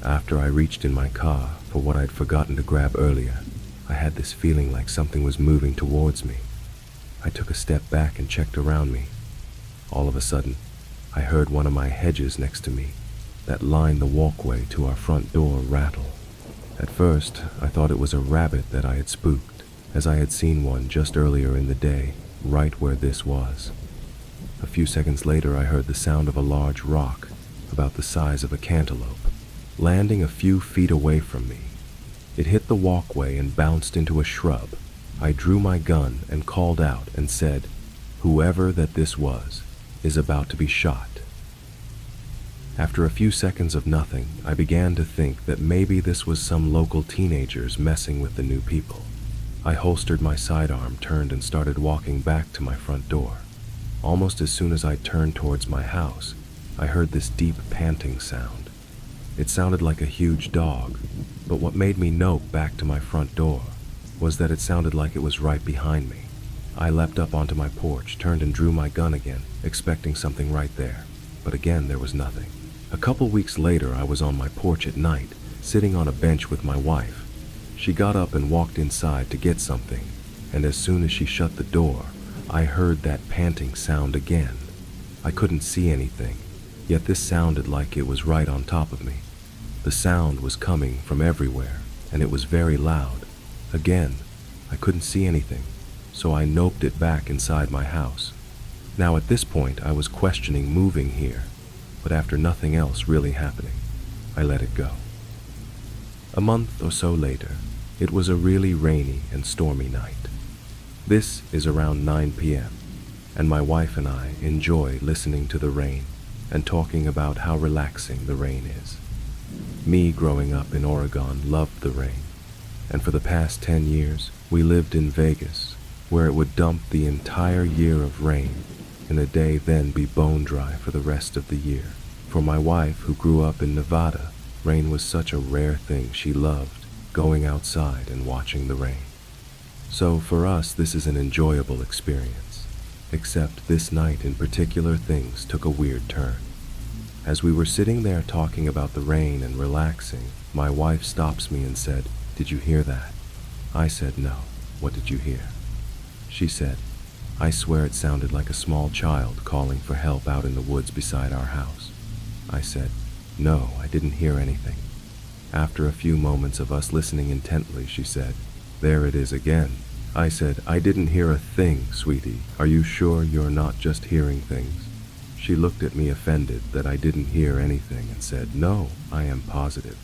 After I reached in my car for what I'd forgotten to grab earlier, I had this feeling like something was moving towards me. I took a step back and checked around me. All of a sudden, I heard one of my hedges next to me that lined the walkway to our front door rattle. At first, I thought it was a rabbit that I had spooked, as I had seen one just earlier in the day, right where this was. A few seconds later, I heard the sound of a large rock, about the size of a cantaloupe, landing a few feet away from me. It hit the walkway and bounced into a shrub. I drew my gun and called out and said, "Whoever that this was is about to be shot." After a few seconds of nothing, I began to think that maybe this was some local teenagers messing with the new people. I holstered my sidearm, turned and started walking back to my front door. Almost as soon as I turned towards my house, I heard this deep panting sound. It sounded like a huge dog, but what made me nope back to my front door was that it sounded like it was right behind me. I leapt up onto my porch, turned and drew my gun again, expecting something right there, but again there was nothing. A couple weeks later, I was on my porch at night, sitting on a bench with my wife. She got up and walked inside to get something, and as soon as she shut the door, I heard that panting sound again. I couldn't see anything, yet this sounded like it was right on top of me. The sound was coming from everywhere, and it was very loud. Again, I couldn't see anything, so I noped it back inside my house. Now at this point, I was questioning moving here, but after nothing else really happening, I let it go. A month or so later, it was a really rainy and stormy night. This is around 9 p.m., and my wife and I enjoy listening to the rain and talking about how relaxing the rain is. Me, growing up in Oregon, loved the rain, and for the past 10 years, we lived in Vegas, where it would dump the entire year of rain and a day then be bone dry for the rest of the year. For my wife, who grew up in Nevada, rain was such a rare thing. She loved going outside and watching the rain. So for us, this is an enjoyable experience. Except this night in particular, things took a weird turn. As we were sitting there talking about the rain and relaxing, my wife stops me and said, "Did you hear that?" I said, "No. What did you hear?" She said, "I swear it sounded like a small child calling for help out in the woods beside our house." I said, "No, I didn't hear anything." After a few moments of us listening intently, she said, "There it is again." I said, "I didn't hear a thing, sweetie. Are you sure you're not just hearing things?" She looked at me offended that I didn't hear anything and said, "No, I am positive."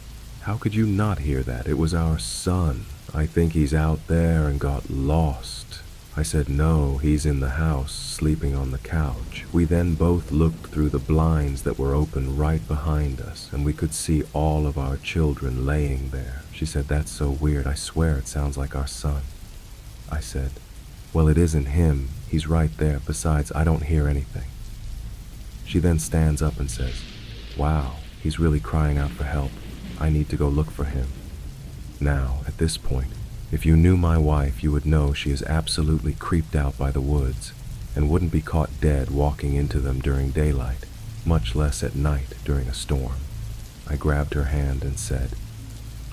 "How could you not hear that? It was our son. I think he's out there and got lost." I said, "No, he's in the house, sleeping on the couch." We then both looked through the blinds that were open right behind us, and we could see all of our children laying there. She said, "That's so weird. I swear it sounds like our son." I said, "Well, it isn't him. He's right there. Besides, I don't hear anything." She then stands up and says, "Wow, he's really crying out for help. I need to go look for him." Now, at this point, If you knew my wife, you would know she is absolutely creeped out by the woods and wouldn't be caught dead walking into them during daylight, much less at night during a storm. I grabbed her hand and said,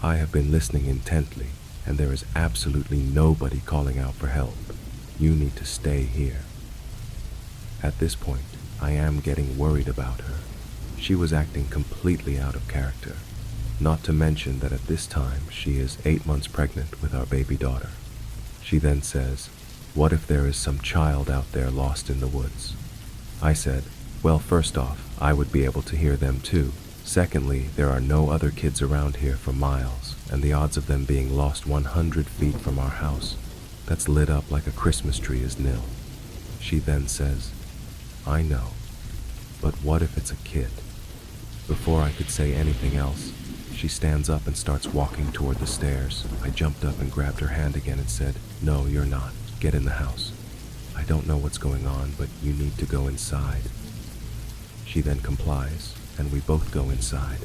I have been listening intently, and there is absolutely nobody calling out for help. You need to stay here. At this point, I am getting worried about her. She was acting completely out of character, not to mention that at this time she is 8 months pregnant with our baby daughter. She then says, what if there is some child out there lost in the woods? I said, well, first off, I would be able to hear them too. Secondly, there are no other kids around here for miles, and the odds of them being lost 100 feet from our house that's lit up like a Christmas tree is nil. She then says, I know, but what if it's a kid? Before I could say anything else, she stands up and starts walking toward the stairs. I jumped up and grabbed her hand again and said, no, you're not. Get in the house. I don't know what's going on, but you need to go inside. She then complies, and we both go inside.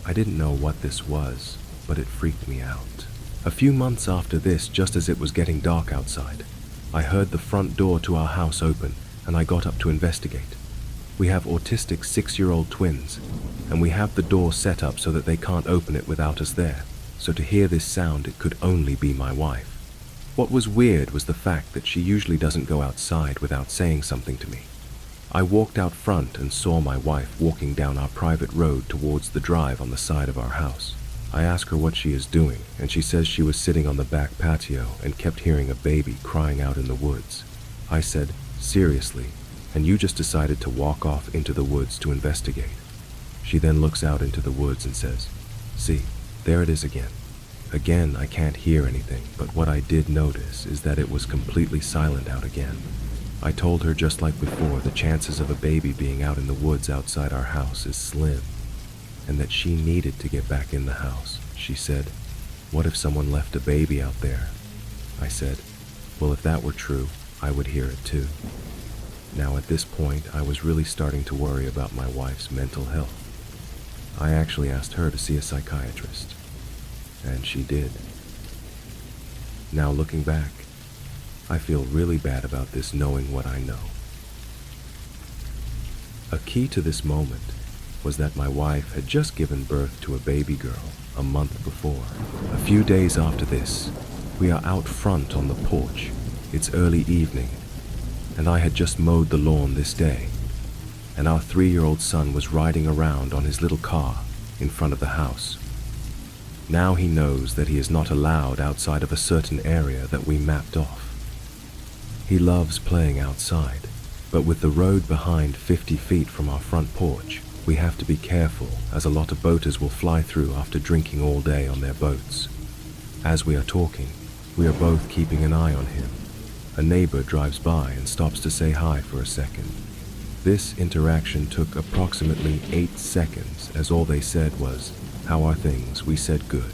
I didn't know what this was, but it freaked me out. A few months after this, just as it was getting dark outside, I heard the front door to our house open, and I got up to investigate. We have autistic 6-year-old twins, and we have the door set up so that they can't open it without us there. So to hear this sound, it could only be my wife. What was weird was the fact that she usually doesn't go outside without saying something to me. I walked out front and saw my wife walking down our private road towards the drive on the side of our house. I asked her what she is doing, and she says she was sitting on the back patio and kept hearing a baby crying out in the woods. I said, seriously, and you just decided to walk off into the woods to investigate? She then looks out into the woods and says, see, there it is again. Again, I can't hear anything, but what I did notice is that it was completely silent out again. I told her just like before, the chances of a baby being out in the woods outside our house is slim, and that she needed to get back in the house. She said, what if someone left a baby out there? I said, well, if that were true, I would hear it too. Now at this point, I was really starting to worry about my wife's mental health. I actually asked her to see a psychiatrist, and she did. Now looking back, I feel really bad about this knowing what I know. A key to this moment was that my wife had just given birth to a baby girl a month before. A few days after this, we are out front on the porch. It's early evening, and I had just mowed the lawn this day, and our 3-year-old son was riding around on his little car in front of the house. Now he knows that he is not allowed outside of a certain area that we mapped off. He loves playing outside, but with the road behind 50 feet from our front porch, we have to be careful as a lot of boaters will fly through after drinking all day on their boats. As we are talking, we are both keeping an eye on him. A neighbor drives by and stops to say hi for a second. This interaction took approximately 8 seconds, as all they said was, how are things? We said good,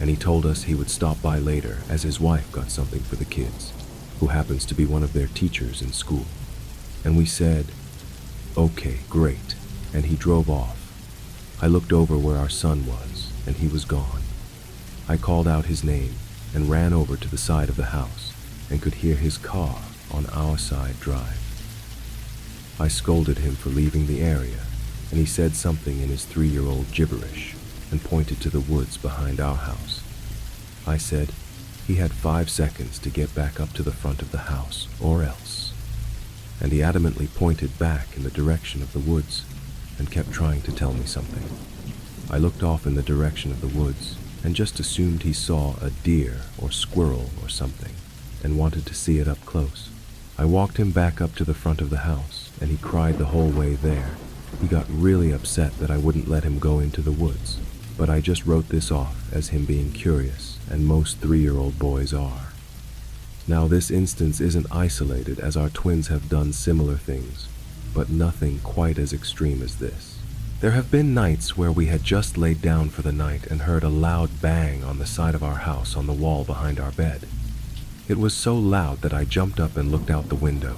and he told us he would stop by later as his wife got something for the kids, who happens to be one of their teachers in school. And we said, okay, great, and he drove off. I looked over where our son was, and he was gone. I called out his name and ran over to the side of the house and could hear his car on our side drive. I scolded him for leaving the area, and he said something in his 3-year-old gibberish and pointed to the woods behind our house. I said he had 5 seconds to get back up to the front of the house, or else. And he adamantly pointed back in the direction of the woods and kept trying to tell me something. I looked off in the direction of the woods and just assumed he saw a deer or squirrel or something and wanted to see it up close. I walked him back up to the front of the house, and he cried the whole way there. He got really upset that I wouldn't let him go into the woods, but I just wrote this off as him being curious, and most 3-year-old boys are. Now this instance isn't isolated, as our twins have done similar things, but nothing quite as extreme as this. There have been nights where we had just laid down for the night and heard a loud bang on the side of our house on the wall behind our bed. It was so loud that I jumped up and looked out the window.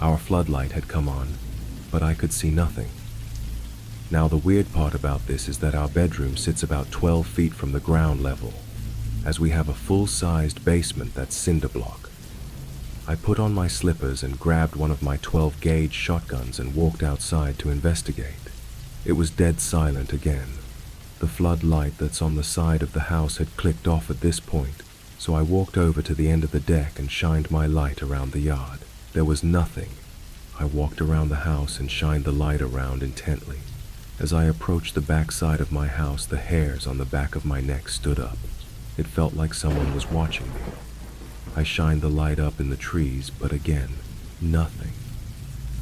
Our floodlight had come on, but I could see nothing. Now the weird part about this is that our bedroom sits about 12 feet from the ground level, as we have a full-sized basement that's cinder block. I put on my slippers and grabbed one of my 12-gauge shotguns and walked outside to investigate. It was dead silent again. The floodlight that's on the side of the house had clicked off at this point, so I walked over to the end of the deck and shined my light around the yard. There was nothing. I walked around the house and shined the light around intently. As I approached the back side of my house, the hairs on the back of my neck stood up. It felt like someone was watching me. I shined the light up in the trees, but again, nothing.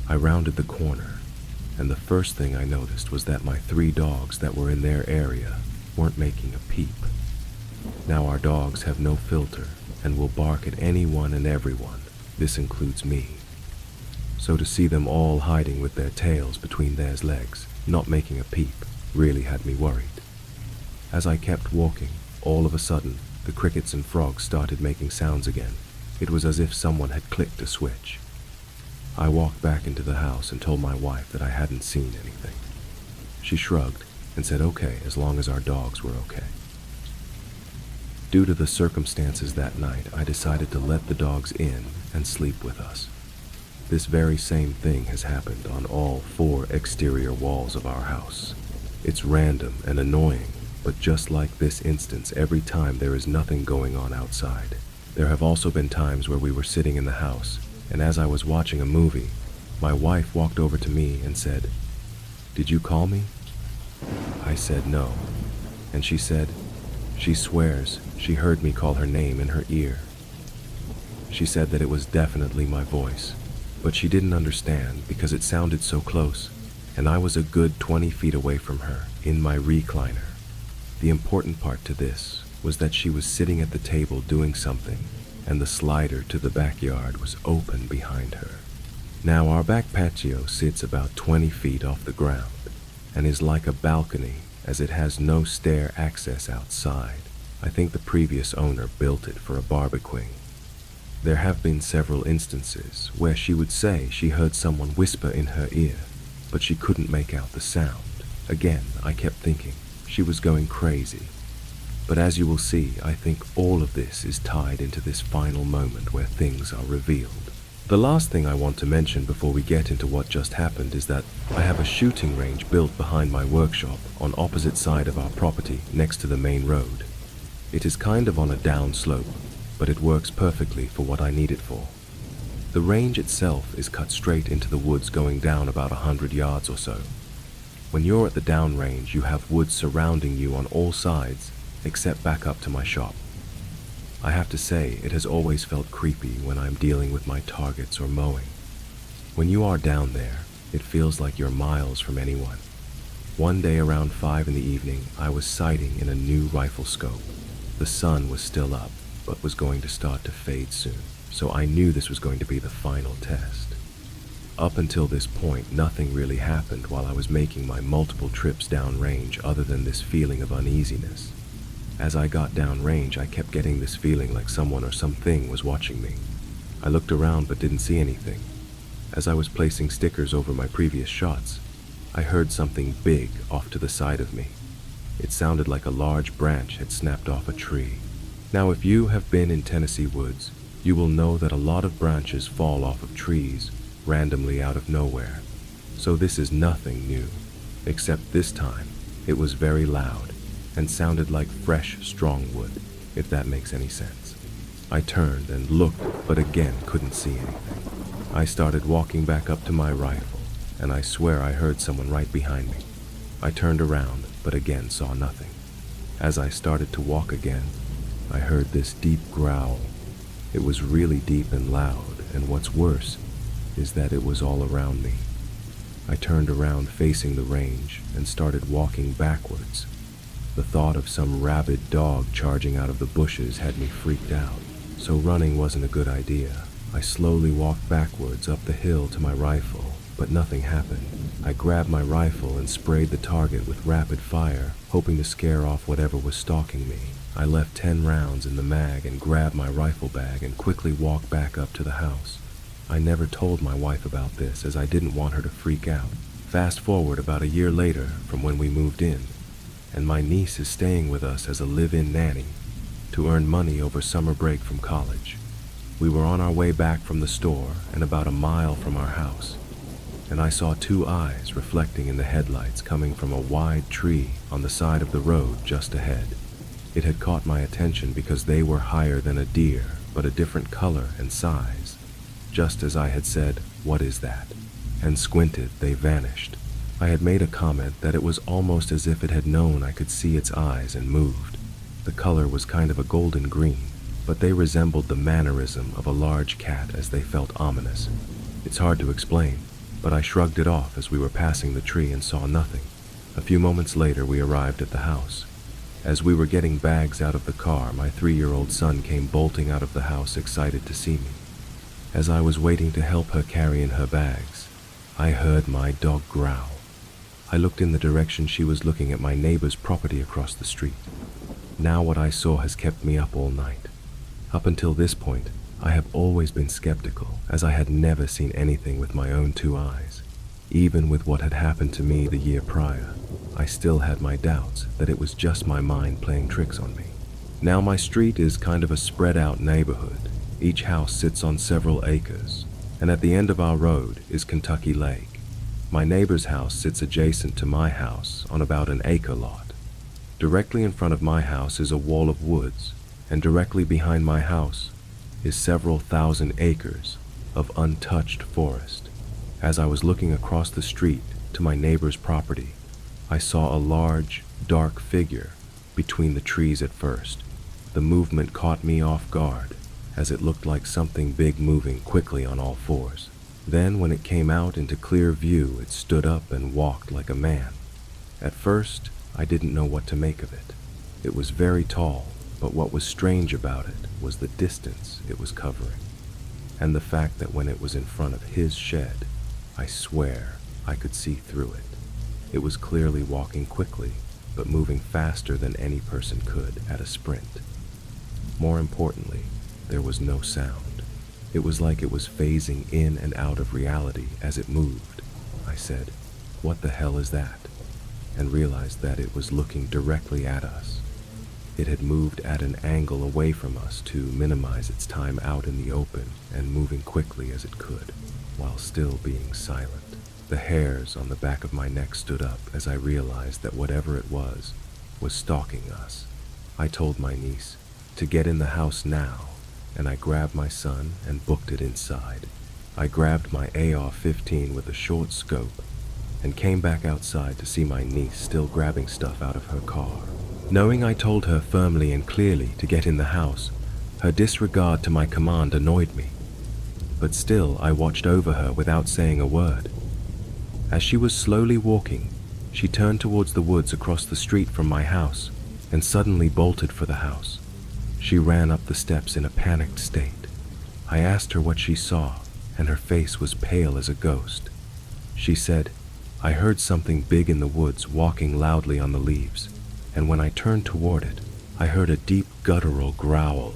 I rounded the corner, and the first thing I noticed was that my 3 dogs that were in their area weren't making a peep. Now our dogs have no filter and will bark at anyone and everyone. This includes me. So to see them all hiding with their tails between their legs, not making a peep, really had me worried. As I kept walking, all of a sudden, the crickets and frogs started making sounds again. It was as if someone had clicked a switch. I walked back into the house and told my wife that I hadn't seen anything. She shrugged and said okay, as long as our dogs were okay. Due to the circumstances that night, I decided to let the dogs in and sleep with us. This very same thing has happened on all 4 exterior walls of our house. It's random and annoying, but just like this instance, every time there is nothing going on outside. There have also been times where we were sitting in the house, and as I was watching a movie, my wife walked over to me and said, "Did you call me?" I said no, and she said, she swears she heard me call her name in her ear. She said that it was definitely my voice, but she didn't understand because it sounded so close, and I was a good 20 feet away from her, in my recliner. The important part to this was that she was sitting at the table doing something, and the slider to the backyard was open behind her. Now our back patio sits about 20 feet off the ground, and is like a balcony as it has no stair access outside. I think the previous owner built it for a barbecuing. There have been several instances where she would say she heard someone whisper in her ear, but she couldn't make out the sound. Again, I kept thinking she was going crazy. But as you will see, I think all of this is tied into this final moment where things are revealed. The last thing I want to mention before we get into what just happened is that I have a shooting range built behind my workshop on opposite side of our property next to the main road. It is kind of on a down slope, but it works perfectly for what I need it for. The range itself is cut straight into the woods going down about 100 yards or so. When you're at the down range, you have woods surrounding you on all sides, except back up to my shop. I have to say, it has always felt creepy when I'm dealing with my targets or mowing. When you are down there, it feels like you're miles from anyone. One day around 5 in the evening, I was sighting in a new rifle scope. The sun was still up, but was going to start to fade soon, so I knew this was going to be the final test. Up until this point, nothing really happened while I was making my multiple trips down range other than this feeling of uneasiness. As I got down range, I kept getting this feeling like someone or something was watching me. I looked around but didn't see anything. As I was placing stickers over my previous shots, I heard something big off to the side of me. It sounded like a large branch had snapped off a tree. Now, if you have been in Tennessee woods, you will know that a lot of branches fall off of trees randomly out of nowhere. So this is nothing new, except this time it was very loud and sounded like fresh, strong wood, if that makes any sense. I turned and looked, but again couldn't see anything. I started walking back up to my rifle, and I swear I heard someone right behind me. I turned around, but again saw nothing. As I started to walk again, I heard this deep growl. It was really deep and loud, and what's worse is that it was all around me. I turned around facing the range and started walking backwards. The thought of some rabid dog charging out of the bushes had me freaked out, so running wasn't a good idea. I slowly walked backwards up the hill to my rifle, but nothing happened. I grabbed my rifle and sprayed the target with rapid fire, hoping to scare off whatever was stalking me. I left 10 rounds in the mag and grabbed my rifle bag and quickly walked back up to the house. I never told my wife about this as I didn't want her to freak out. Fast forward about a year later from when we moved in, and my niece is staying with us as a live-in nanny. to earn money over summer break from college. We were on our way back from the store and about a mile from our house, and I saw two eyes reflecting in the headlights coming from a wide tree on the side of the road just ahead. It had caught my attention because they were higher than a deer, but a different color and size. Just as I had said, "What is that?" and squinted, they vanished. I had made a comment that it was almost as if it had known I could see its eyes and moved. The color was kind of a golden green, but they resembled the mannerism of a large cat as they felt ominous. It's hard to explain, but I shrugged it off as we were passing the tree and saw nothing. A few moments later, we arrived at the house. As we were getting bags out of the car, my 3-year-old son came bolting out of the house excited to see me. As I was waiting to help her carry in her bags, I heard my dog growl. I looked in the direction she was looking at my neighbor's property across the street. Now what I saw has kept me up all night. Up until this point, I have always been skeptical, as I had never seen anything with my own 2 eyes. Even with what had happened to me the year prior, I still had my doubts that it was just my mind playing tricks on me. Now my street is kind of a spread-out neighborhood. Each house sits on several acres, and at the end of our road is Kentucky Lake. My neighbor's house sits adjacent to my house on about an acre lot. Directly in front of my house is a wall of woods, and directly behind my house is several thousand acres of untouched forest. As I was looking across the street to my neighbor's property, I saw a large, dark figure between the trees at first. The movement caught me off guard, as it looked like something big moving quickly on all fours. Then, when it came out into clear view, it stood up and walked like a man. At first, I didn't know what to make of it. It was very tall, but what was strange about it was the distance it was covering, and the fact that when it was in front of his shed, I swear I could see through it. It was clearly walking quickly, but moving faster than any person could at a sprint. More importantly, there was no sound. It was like it was phasing in and out of reality as it moved. I said, "What the hell is that?" and realized that it was looking directly at us. It had moved at an angle away from us to minimize its time out in the open and moving quickly as it could, while still being silent. The hairs on the back of my neck stood up as I realized that whatever it was stalking us. I told my niece to get in the house now, and I grabbed my son and booked it inside. I grabbed my AR-15 with a short scope and came back outside to see my niece still grabbing stuff out of her car. Knowing I told her firmly and clearly to get in the house, her disregard to my command annoyed me. But still, I watched over her without saying a word. As she was slowly walking, she turned towards the woods across the street from my house and suddenly bolted for the house. She ran up the steps in a panicked state. I asked her what she saw, and her face was pale as a ghost. She said, "I heard something big in the woods walking loudly on the leaves, and when I turned toward it, I heard a deep guttural growl."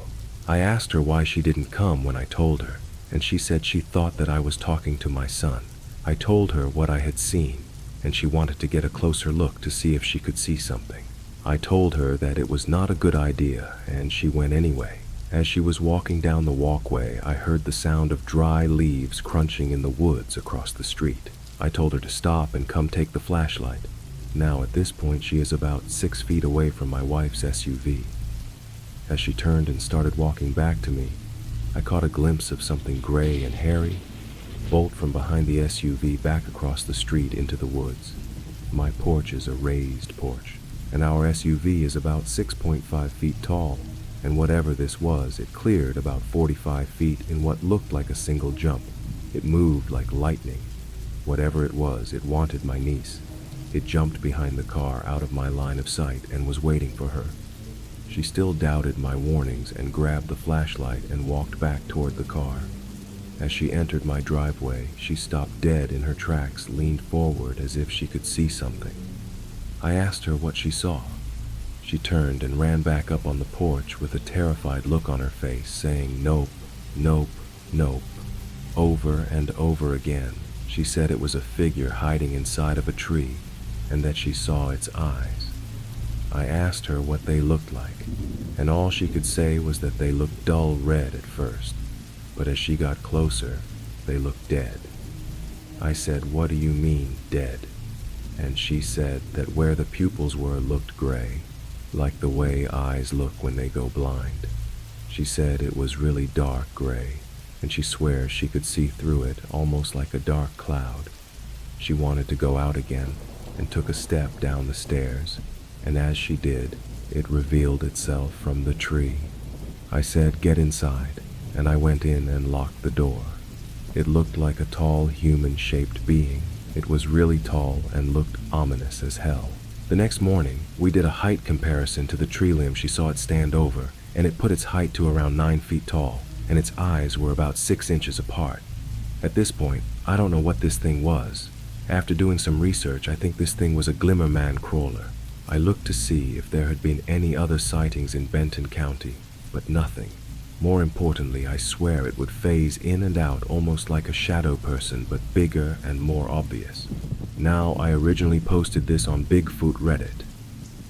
I asked her why she didn't come when I told her, and she said she thought that I was talking to my son. I told her what I had seen, and she wanted to get a closer look to see if she could see something. I told her that it was not a good idea, and she went anyway. As she was walking down the walkway, I heard the sound of dry leaves crunching in the woods across the street. I told her to stop and come take the flashlight. Now at this point, she is about 6 feet away from my wife's SUV. As she turned and started walking back to me, I caught a glimpse of something gray and hairy bolt from behind the SUV back across the street into the woods. My porch is a raised porch, and our SUV is about 6.5 feet tall, and whatever this was, it cleared about 45 feet in what looked like a single jump. It moved like lightning. Whatever it was, it wanted my niece. It jumped behind the car out of my line of sight and was waiting for her. She still doubted my warnings and grabbed the flashlight and walked back toward the car. As she entered my driveway, she stopped dead in her tracks, leaned forward as if she could see something. I asked her what she saw. She turned and ran back up on the porch with a terrified look on her face, saying, "Nope, nope, nope," over and over again. She said it was a figure hiding inside of a tree and that she saw its eyes. I asked her what they looked like, and all she could say was that they looked dull red at first, but as she got closer, they looked dead. I said, "What do you mean, dead?" And she said that where the pupils were looked gray, like the way eyes look when they go blind. She said it was really dark gray, and she swears she could see through it almost like a dark cloud. She wanted to go out again and took a step down the stairs, and as she did, it revealed itself from the tree. I said, "Get inside," and I went in and locked the door. It looked like a tall human-shaped being. It was really tall and looked ominous as hell. The next morning, we did a height comparison to the tree limb she saw it stand over, and it put its height to around 9 feet tall, and its eyes were about 6 inches apart. At this point, I don't know what this thing was. After doing some research, I think this thing was a Glimmerman crawler. I looked to see if there had been any other sightings in Benton County, but nothing. More importantly, I swear it would phase in and out almost like a shadow person, but bigger and more obvious. Now, I originally posted this on Bigfoot Reddit,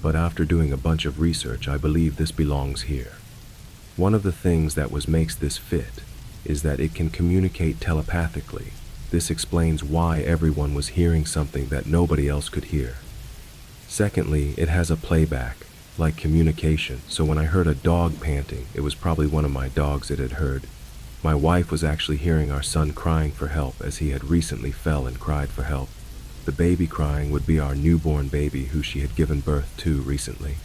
but after doing a bunch of research, I believe this belongs here. One of the things that makes this fit is that it can communicate telepathically. This explains why everyone was hearing something that nobody else could hear. Secondly, it has a playback, like communication, so when I heard a dog panting, it was probably one of my dogs it had heard. My wife was actually hearing our son crying for help as he had recently fell and cried for help. The baby crying would be our newborn baby who she had given birth to recently.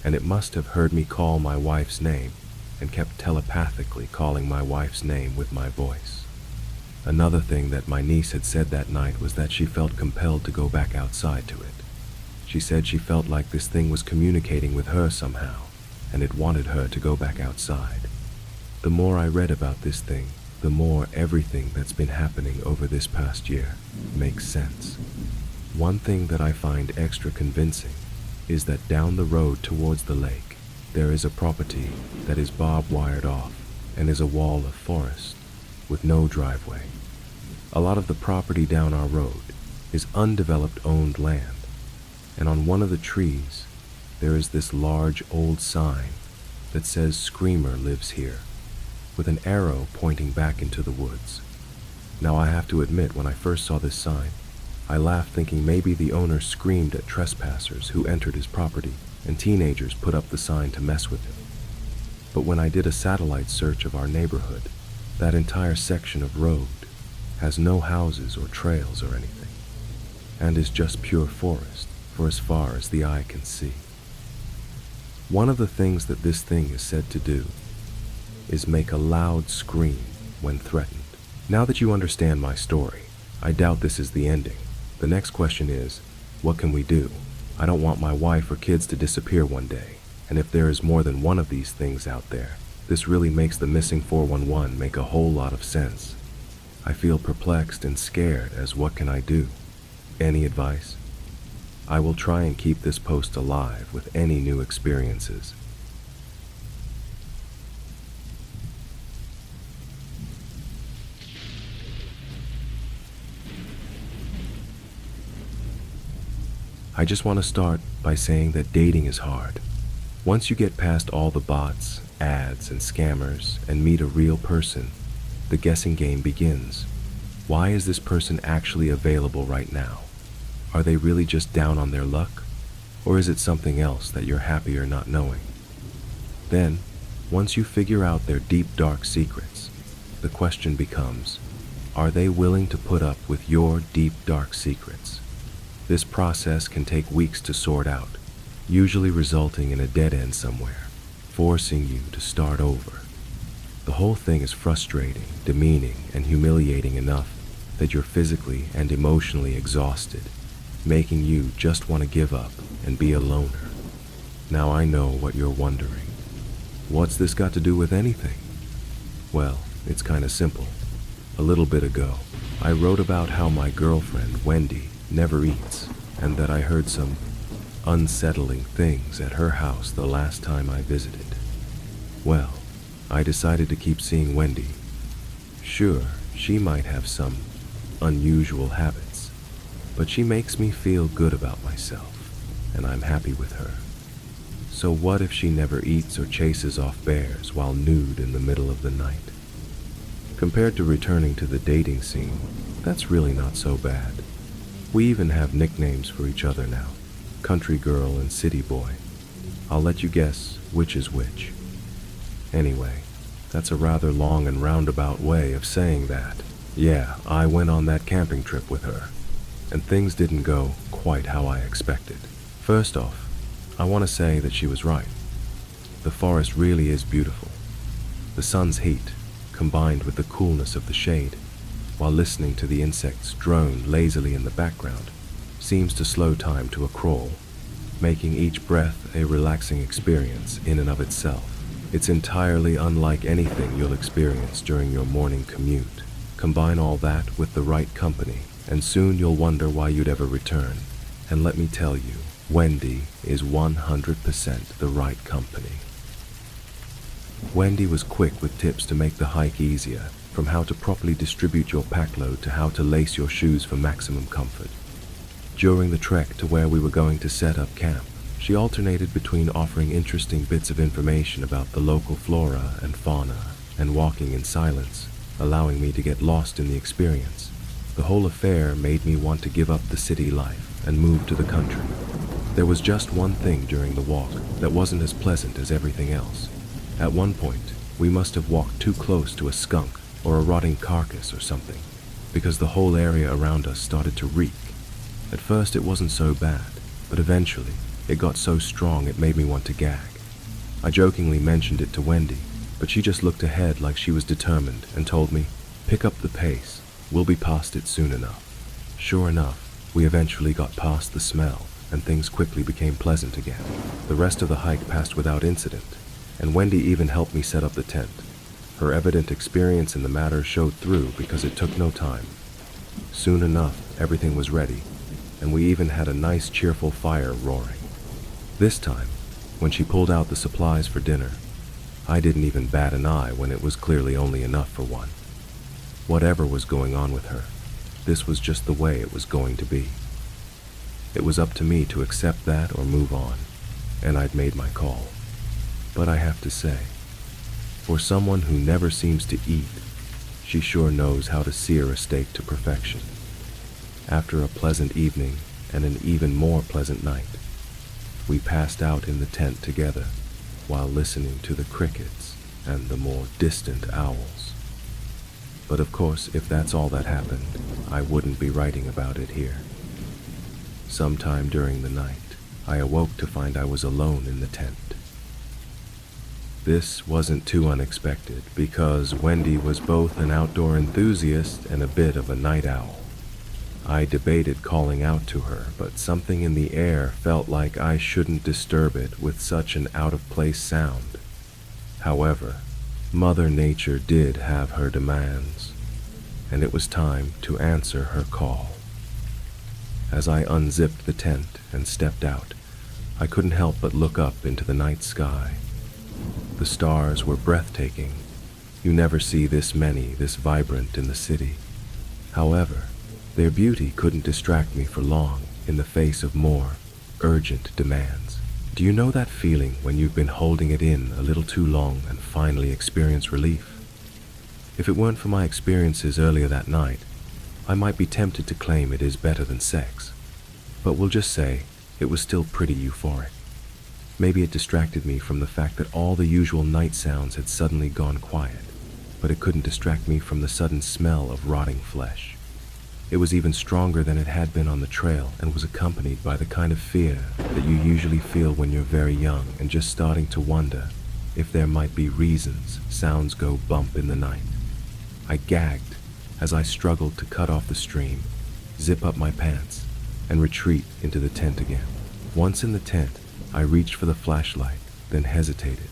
And it must have heard me call my wife's name and kept telepathically calling my wife's name with my voice. Another thing that my niece had said that night was that she felt compelled to go back outside to it. She said she felt like this thing was communicating with her somehow, and it wanted her to go back outside. The more I read about this thing, the more everything that's been happening over this past year makes sense. One thing that I find extra convincing is that down the road towards the lake, there is a property that is barbed wired off and is a wall of forest with no driveway. A lot of the property down our road is undeveloped owned land, and on one of the trees, there is this large old sign that says "Screamer lives here," with an arrow pointing back into the woods. Now I have to admit, when I first saw this sign, I laughed thinking maybe the owner screamed at trespassers who entered his property and teenagers put up the sign to mess with him. But when I did a satellite search of our neighborhood, that entire section of road has no houses or trails or anything, and is just pure forest for as far as the eye can see. One of the things that this thing is said to do is make a loud scream when threatened. Now that you understand my story, I doubt this is the ending. The next question is, what can we do? I don't want my wife or kids to disappear one day, and if there is more than one of these things out there, this really makes the missing 411 make a whole lot of sense. I feel perplexed and scared as what can I do? Any advice? I will try and keep this post alive with any new experiences. I just want to start by saying that dating is hard. Once you get past all the bots, ads, and scammers and meet a real person, the guessing game begins. Why is this person actually available right now? Are they really just down on their luck? Or is it something else that you're happier not knowing? Then, once you figure out their deep, dark secrets, the question becomes, are they willing to put up with your deep, dark secrets? This process can take weeks to sort out, usually resulting in a dead end somewhere, forcing you to start over. The whole thing is frustrating, demeaning, and humiliating enough that you're physically and emotionally exhausted, making you just want to give up and be a loner. Now I know what you're wondering. What's this got to do with anything? Well, it's kind of simple. A little bit ago, I wrote about how my girlfriend, Wendy, never eats, and that I heard some unsettling things at her house the last time I visited. Well, I decided to keep seeing Wendy. Sure, she might have some unusual habits, but she makes me feel good about myself, and I'm happy with her. So what if she never eats or chases off bears while nude in the middle of the night? Compared to returning to the dating scene, that's really not so bad. We even have nicknames for each other now, country girl and city boy. I'll let you guess which is which. Anyway, that's a rather long and roundabout way of saying that. Yeah, I went on that camping trip with her, and things didn't go quite how I expected. First off, I want to say that she was right. The forest really is beautiful. The sun's heat, combined with the coolness of the shade, while listening to the insects drone lazily in the background, seems to slow time to a crawl, making each breath a relaxing experience in and of itself. It's entirely unlike anything you'll experience during your morning commute. Combine all that with the right company, and soon you'll wonder why you'd ever return. And let me tell you, Wendy is 100% the right company. Wendy was quick with tips to make the hike easier, from how to properly distribute your pack load to how to lace your shoes for maximum comfort. During the trek to where we were going to set up camp, she alternated between offering interesting bits of information about the local flora and fauna and walking in silence, allowing me to get lost in the experience. The whole affair made me want to give up the city life and move to the country. There was just one thing during the walk that wasn't as pleasant as everything else. At one point, we must have walked too close to a skunk or a rotting carcass or something, because the whole area around us started to reek. At first it wasn't so bad, but eventually it got so strong it made me want to gag. I jokingly mentioned it to Wendy, but she just looked ahead like she was determined and told me, "Pick up the pace, we'll be past it soon enough." Sure enough, we eventually got past the smell, and things quickly became pleasant again. The rest of the hike passed without incident, and Wendy even helped me set up the tent. Her evident experience in the matter showed through because it took no time. Soon enough, everything was ready, and we even had a nice cheerful fire roaring. This time, when she pulled out the supplies for dinner, I didn't even bat an eye when it was clearly only enough for one. Whatever was going on with her, this was just the way it was going to be. It was up to me to accept that or move on, and I'd made my call. But I have to say, for someone who never seems to eat, she sure knows how to sear a steak to perfection. After a pleasant evening and an even more pleasant night, we passed out in the tent together while listening to the crickets and the more distant owls. But of course, if that's all that happened, I wouldn't be writing about it here. Sometime during the night, I awoke to find I was alone in the tent. This wasn't too unexpected because Wendy was both an outdoor enthusiast and a bit of a night owl. I debated calling out to her, but something in the air felt like I shouldn't disturb it with such an out-of-place sound. However, Mother Nature did have her demands, and it was time to answer her call. As I unzipped the tent and stepped out, I couldn't help but look up into the night sky. The stars were breathtaking. You never see this many, this vibrant in the city. However, their beauty couldn't distract me for long in the face of more urgent demands. Do you know that feeling when you've been holding it in a little too long and finally experience relief? If it weren't for my experiences earlier that night, I might be tempted to claim it is better than sex. But we'll just say it was still pretty euphoric. Maybe it distracted me from the fact that all the usual night sounds had suddenly gone quiet, but it couldn't distract me from the sudden smell of rotting flesh. It was even stronger than it had been on the trail and was accompanied by the kind of fear that you usually feel when you're very young and just starting to wonder if there might be reasons sounds go bump in the night. I gagged as I struggled to cut off the stream, zip up my pants, and retreat into the tent again. Once in the tent, I reached for the flashlight, then hesitated.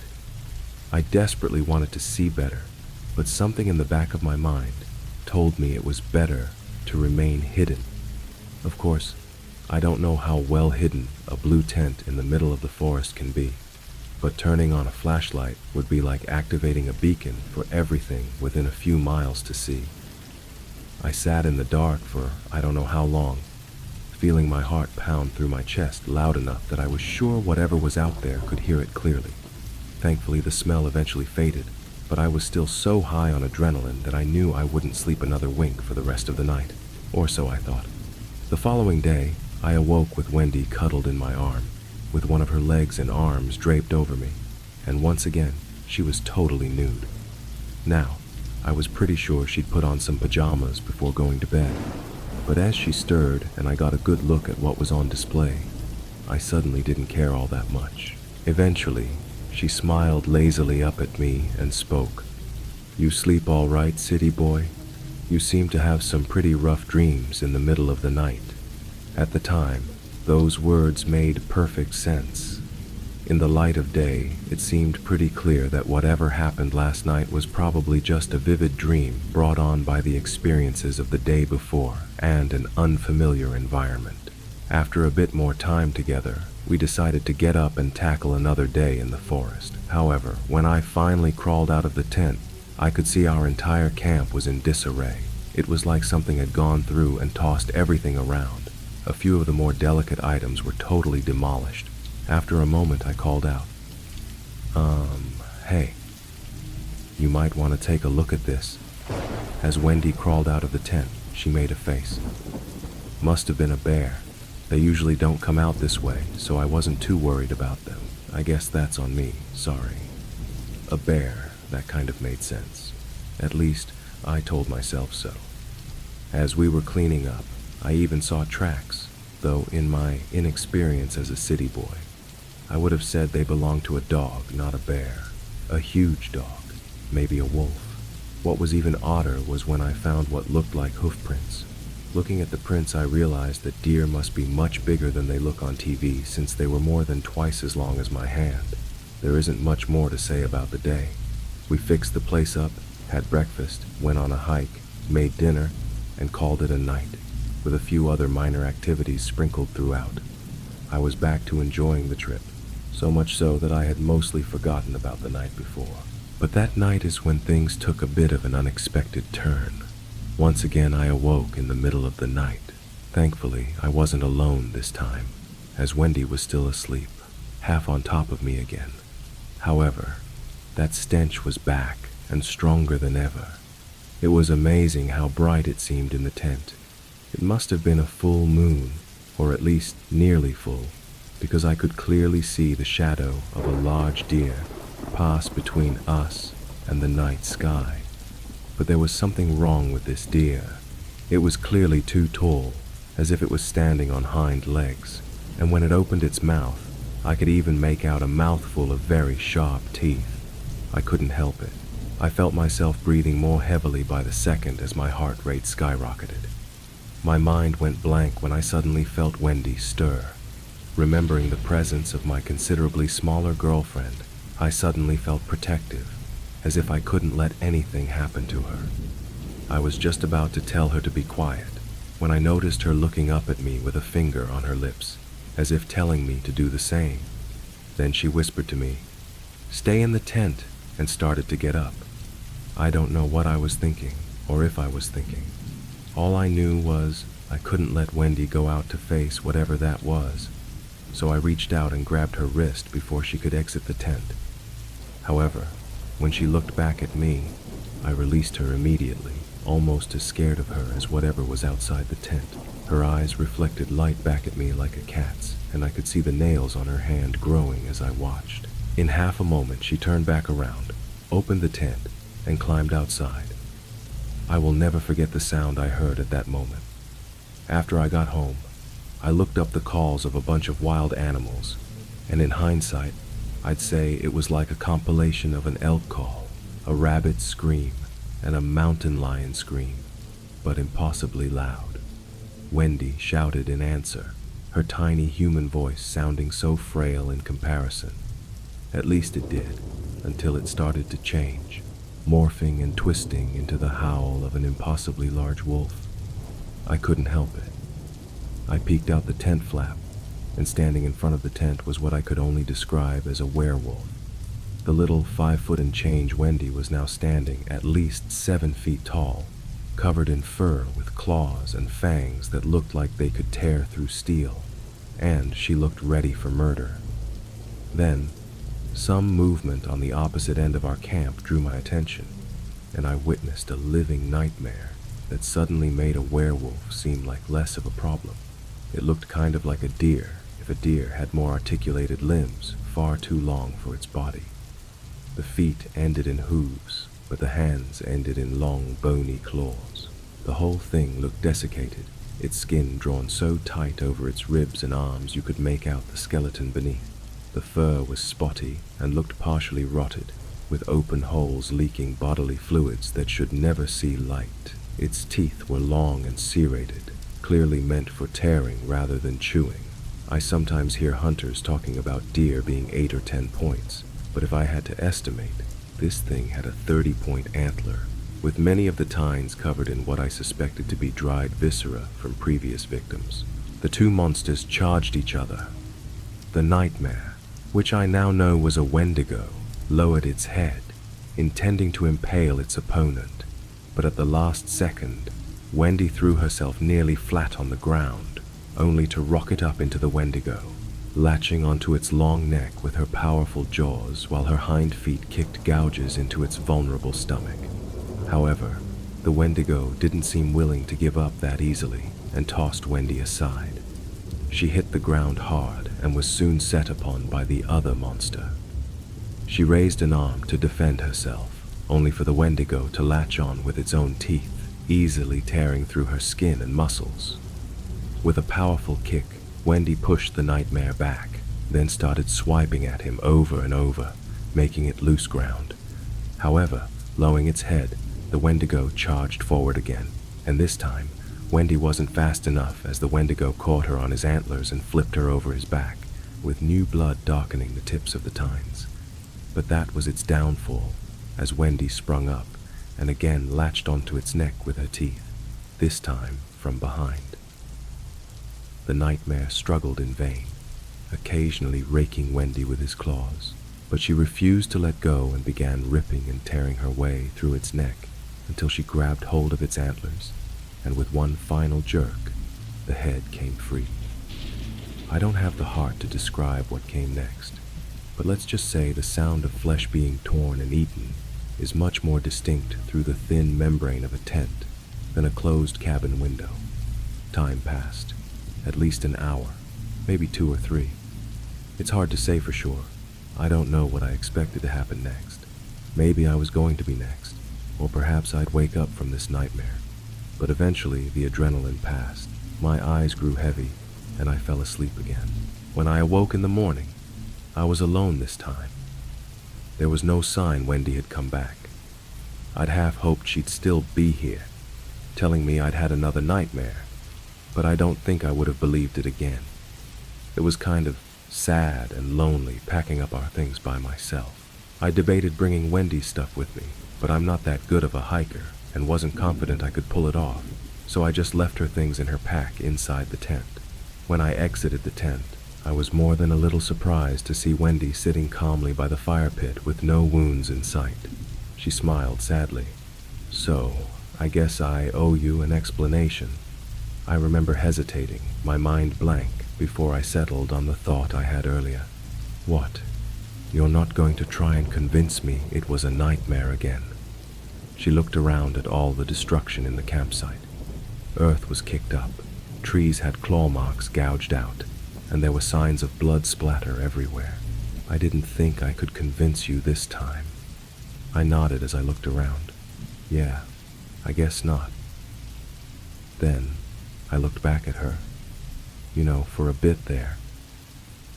I desperately wanted to see better, but something in the back of my mind told me it was better to remain hidden. Of course, I don't know how well hidden a blue tent in the middle of the forest can be, but turning on a flashlight would be like activating a beacon for everything within a few miles to see. I sat in the dark for I don't know how long, feeling my heart pound through my chest loud enough that I was sure whatever was out there could hear it clearly. Thankfully, the smell eventually faded, but I was still so high on adrenaline that I knew I wouldn't sleep another wink for the rest of the night. Or so I thought. The following day, I awoke with Wendy cuddled in my arm, with one of her legs and arms draped over me, and once again, she was totally nude. Now, I was pretty sure she'd put on some pajamas before going to bed, but as she stirred and I got a good look at what was on display, I suddenly didn't care all that much. Eventually, she smiled lazily up at me and spoke. "You sleep all right, city boy? You seem to have some pretty rough dreams in the middle of the night." At the time, those words made perfect sense. In the light of day, it seemed pretty clear that whatever happened last night was probably just a vivid dream brought on by the experiences of the day before and an unfamiliar environment. After a bit more time together, we decided to get up and tackle another day in the forest. However, when I finally crawled out of the tent, I could see our entire camp was in disarray. It was like something had gone through and tossed everything around. A few of the more delicate items were totally demolished. After a moment, I called out, Hey, you might want to take a look at this." As Wendy crawled out of the tent, she made a face. "Must have been a bear. They usually don't come out this way, so I wasn't too worried about them. I guess that's on me, sorry." A bear, that kind of made sense. At least, I told myself so. As we were cleaning up, I even saw tracks, though in my inexperience as a city boy, I would have said they belonged to a dog, not a bear. A huge dog, maybe a wolf. What was even odder was when I found what looked like hoof prints. Looking at the prints, I realized that deer must be much bigger than they look on TV, since they were more than twice as long as my hand. There isn't much more to say about the day. We fixed the place up, had breakfast, went on a hike, made dinner, and called it a night, with a few other minor activities sprinkled throughout. I was back to enjoying the trip, so much so that I had mostly forgotten about the night before. But that night is when things took a bit of an unexpected turn. Once again, I awoke in the middle of the night. Thankfully, I wasn't alone this time, as Wendy was still asleep, half on top of me again. However, that stench was back and stronger than ever. It was amazing how bright it seemed in the tent. It must have been a full moon, or at least nearly full, because I could clearly see the shadow of a large deer pass between us and the night sky. But there was something wrong with this deer. It was clearly too tall, as if it was standing on hind legs, and when it opened its mouth, I could even make out a mouthful of very sharp teeth. I couldn't help it. I felt myself breathing more heavily by the second as my heart rate skyrocketed. My mind went blank when I suddenly felt Wendy stir. Remembering the presence of my considerably smaller girlfriend, I suddenly felt protective, as if I couldn't let anything happen to her. I was just about to tell her to be quiet when I noticed her looking up at me with a finger on her lips, as if telling me to do the same. Then she whispered to me, "Stay in the tent," and started to get up. I don't know what I was thinking, or if I was thinking. All I knew was I couldn't let Wendy go out to face whatever that was, so I reached out and grabbed her wrist before she could exit the tent. However, when she looked back at me, I released her immediately, almost as scared of her as whatever was outside the tent. Her eyes reflected light back at me like a cat's, and I could see the nails on her hand growing as I watched. In half a moment, she turned back around, opened the tent, and climbed outside. I will never forget the sound I heard at that moment. After I got home, I looked up the calls of a bunch of wild animals, and in hindsight, I'd say it was like a compilation of an elk call, a rabbit scream, and a mountain lion scream, but impossibly loud. Wendy shouted in answer, her tiny human voice sounding so frail in comparison. At least it did, until it started to change, morphing and twisting into the howl of an impossibly large wolf. I couldn't help it. I peeked out the tent flap, and standing in front of the tent was what I could only describe as a werewolf. The little 5 foot and change Wendy was now standing at least 7 feet tall, covered in fur with claws and fangs that looked like they could tear through steel, and she looked ready for murder. Then, some movement on the opposite end of our camp drew my attention, and I witnessed a living nightmare that suddenly made a werewolf seem like less of a problem. It looked kind of like a deer, if a deer had more articulated limbs, far too long for its body. The feet ended in hooves, but the hands ended in long, bony claws. The whole thing looked desiccated, its skin drawn so tight over its ribs and arms you could make out the skeleton beneath. The fur was spotty and looked partially rotted, with open holes leaking bodily fluids that should never see light. Its teeth were long and serrated, clearly meant for tearing rather than chewing. I sometimes hear hunters talking about deer being 8 or 10 points, but if I had to estimate, this thing had a 30-point antler, with many of the tines covered in what I suspected to be dried viscera from previous victims. The two monsters charged each other. The nightmare, which I now know was a Wendigo, lowered its head, intending to impale its opponent, but at the last second, Wendy threw herself nearly flat on the ground, only to rocket up into the Wendigo, latching onto its long neck with her powerful jaws while her hind feet kicked gouges into its vulnerable stomach. However, the Wendigo didn't seem willing to give up that easily and tossed Wendy aside. She hit the ground hard and was soon set upon by the other monster. She raised an arm to defend herself, only for the Wendigo to latch on with its own teeth, easily tearing through her skin and muscles. With a powerful kick, Wendy pushed the nightmare back, then started swiping at him over and over, making it loose ground. However, lowering its head, the Wendigo charged forward again, and this time, Wendy wasn't fast enough as the Wendigo caught her on his antlers and flipped her over his back, with new blood darkening the tips of the tines. But that was its downfall, as Wendy sprung up and again latched onto its neck with her teeth, this time from behind. The nightmare struggled in vain, occasionally raking Wendy with his claws, but she refused to let go and began ripping and tearing her way through its neck until she grabbed hold of its antlers, and with one final jerk, the head came free. I don't have the heart to describe what came next, but let's just say the sound of flesh being torn and eaten is much more distinct through the thin membrane of a tent than a closed cabin window. Time passed, at least an hour, maybe 2 or 3. It's hard to say for sure. I don't know what I expected to happen next. Maybe I was going to be next, or perhaps I'd wake up from this nightmare. But eventually the adrenaline passed, my eyes grew heavy, and I fell asleep again. When I awoke in the morning, I was alone this time. There was no sign Wendy had come back. I'd half hoped she'd still be here, telling me I'd had another nightmare, but I don't think I would have believed it again. It was kind of sad and lonely packing up our things by myself. I debated bringing Wendy's stuff with me, but I'm not that good of a hiker and wasn't confident I could pull it off, so I just left her things in her pack inside the tent. When I exited the tent, I was more than a little surprised to see Wendy sitting calmly by the fire pit with no wounds in sight. She smiled sadly. "So, I guess I owe you an explanation." I remember hesitating, my mind blank, before I settled on the thought I had earlier. "What? You're not going to try and convince me it was a nightmare again?" She looked around at all the destruction in the campsite. Earth was kicked up, trees had claw marks gouged out, and there were signs of blood splatter everywhere. "I didn't think I could convince you this time." I nodded as I looked around. "Yeah, I guess not." Then, I looked back at her. "You know, for a bit there,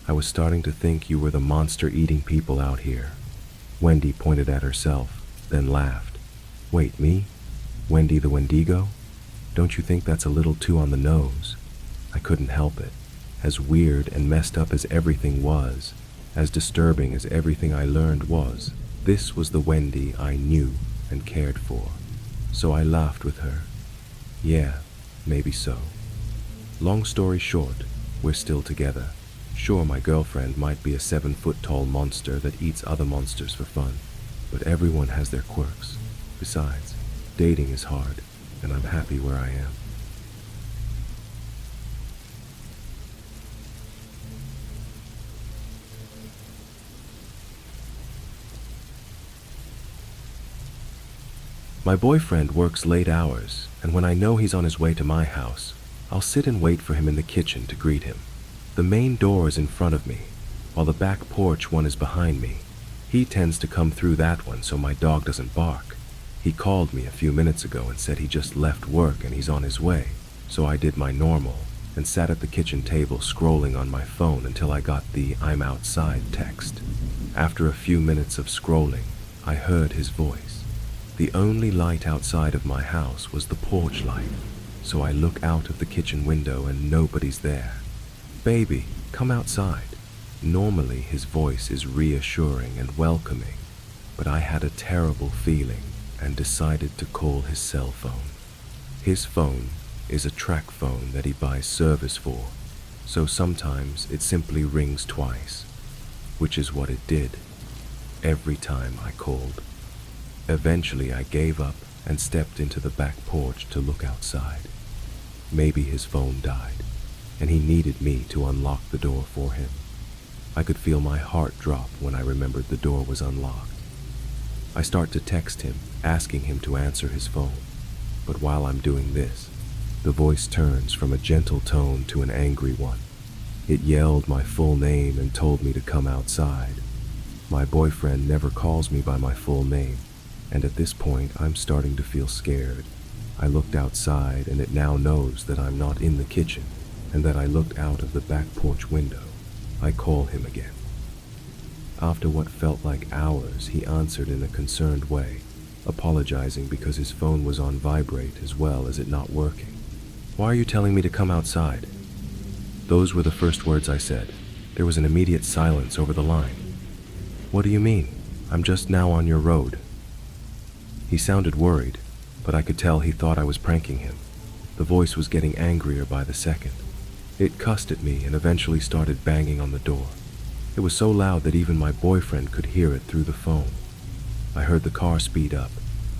I was starting to think you were the monster-eating people out here." Wendy pointed at herself, then laughed. "Wait, me? Wendy the Wendigo? Don't you think that's a little too on the nose?" I couldn't help it. As weird and messed up as everything was, as disturbing as everything I learned was, this was the Wendy I knew and cared for. So I laughed with her. "Yeah, maybe so. Long story short, we're still together. Sure, my girlfriend might be a 7-foot-tall monster that eats other monsters for fun, but everyone has their quirks. Besides, dating is hard. and I'm happy where I am. My boyfriend works late hours, and when I know he's on his way to my house, I'll sit and wait for him in the kitchen to greet him. The main door is in front of me, while the back porch one is behind me. He tends to come through that one so my dog doesn't bark. He called me a few minutes ago and said he just left work and he's on his way, so I did my normal and sat at the kitchen table scrolling on my phone until I got the "I'm outside" text. After a few minutes of scrolling, I heard his voice. The only light outside of my house was the porch light, so I look out of the kitchen window and nobody's there. "Baby, come outside." Normally his voice is reassuring and welcoming, but I had a terrible feeling and decided to call his cell phone. His phone is a track phone that he buys service for, so sometimes it simply rings twice, which is what it did every time I called. Eventually I gave up and stepped into the back porch to look outside. Maybe his phone died, and he needed me to unlock the door for him. I could feel my heart drop when I remembered the door was unlocked. I start to text him, asking him to answer his phone, but while I'm doing this, the voice turns from a gentle tone to an angry one. It yelled my full name and told me to come outside. My boyfriend never calls me by my full name, and at this point I'm starting to feel scared. I looked outside and it now knows that I'm not in the kitchen and that I looked out of the back porch window. I call him again. After what felt like hours, he answered in a concerned way, apologizing because his phone was on vibrate as well as it not working. "Why are you telling me to come outside?" Those were the first words I said. There was an immediate silence over the line. "What do you mean? I'm just now on your road." He sounded worried, but I could tell he thought I was pranking him. The voice was getting angrier by the second. It cussed at me and eventually started banging on the door. It was so loud that even my boyfriend could hear it through the phone. I heard the car speed up,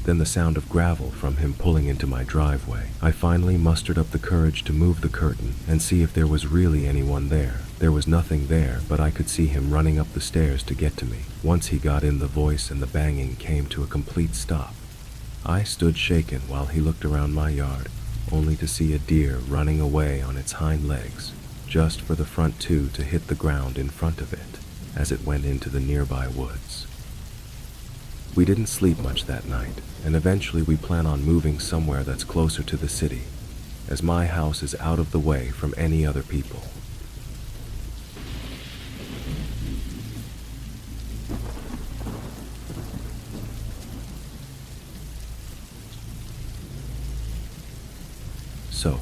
then the sound of gravel from him pulling into my driveway. I finally mustered up the courage to move the curtain and see if there was really anyone there. There was nothing there, but I could see him running up the stairs to get to me. Once he got in, the voice and the banging came to a complete stop. I stood shaken while he looked around my yard, only to see a deer running away on its hind legs, just for the front two to hit the ground in front of it as it went into the nearby woods. We didn't sleep much that night, and eventually we plan on moving somewhere that's closer to the city, as my house is out of the way from any other people. So,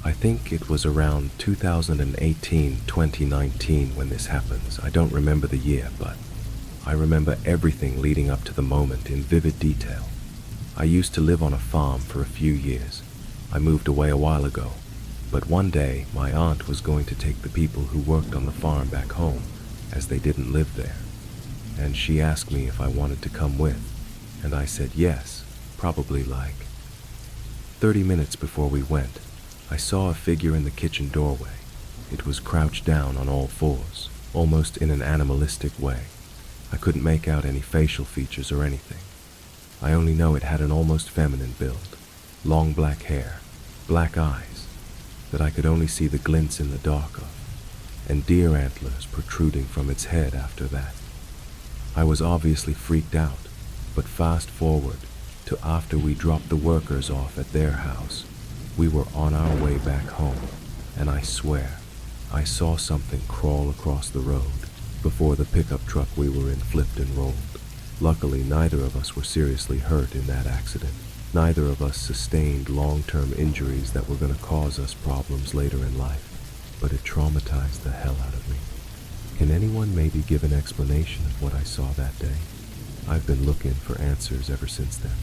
I think it was around 2018-2019 when this happens. I don't remember the year, but I remember everything leading up to the moment in vivid detail. I used to live on a farm for a few years. I moved away a while ago, but one day my aunt was going to take the people who worked on the farm back home, as they didn't live there. And she asked me if I wanted to come with, and I said yes, probably like 30 minutes before we went. I saw a figure in the kitchen doorway. It was crouched down on all fours, almost in an animalistic way. I couldn't make out any facial features or anything. I only know it had an almost feminine build, long black hair, black eyes that I could only see the glints in the dark of, and deer antlers protruding from its head after that. I was obviously freaked out, but fast forward to after we dropped the workers off at their house. We were on our way back home, and I swear, I saw something crawl across the road before the pickup truck we were in flipped and rolled. Luckily, neither of us were seriously hurt in that accident. Neither of us sustained long-term injuries that were going to cause us problems later in life, but it traumatized the hell out of me. Can anyone maybe give an explanation of what I saw that day? I've been looking for answers ever since then.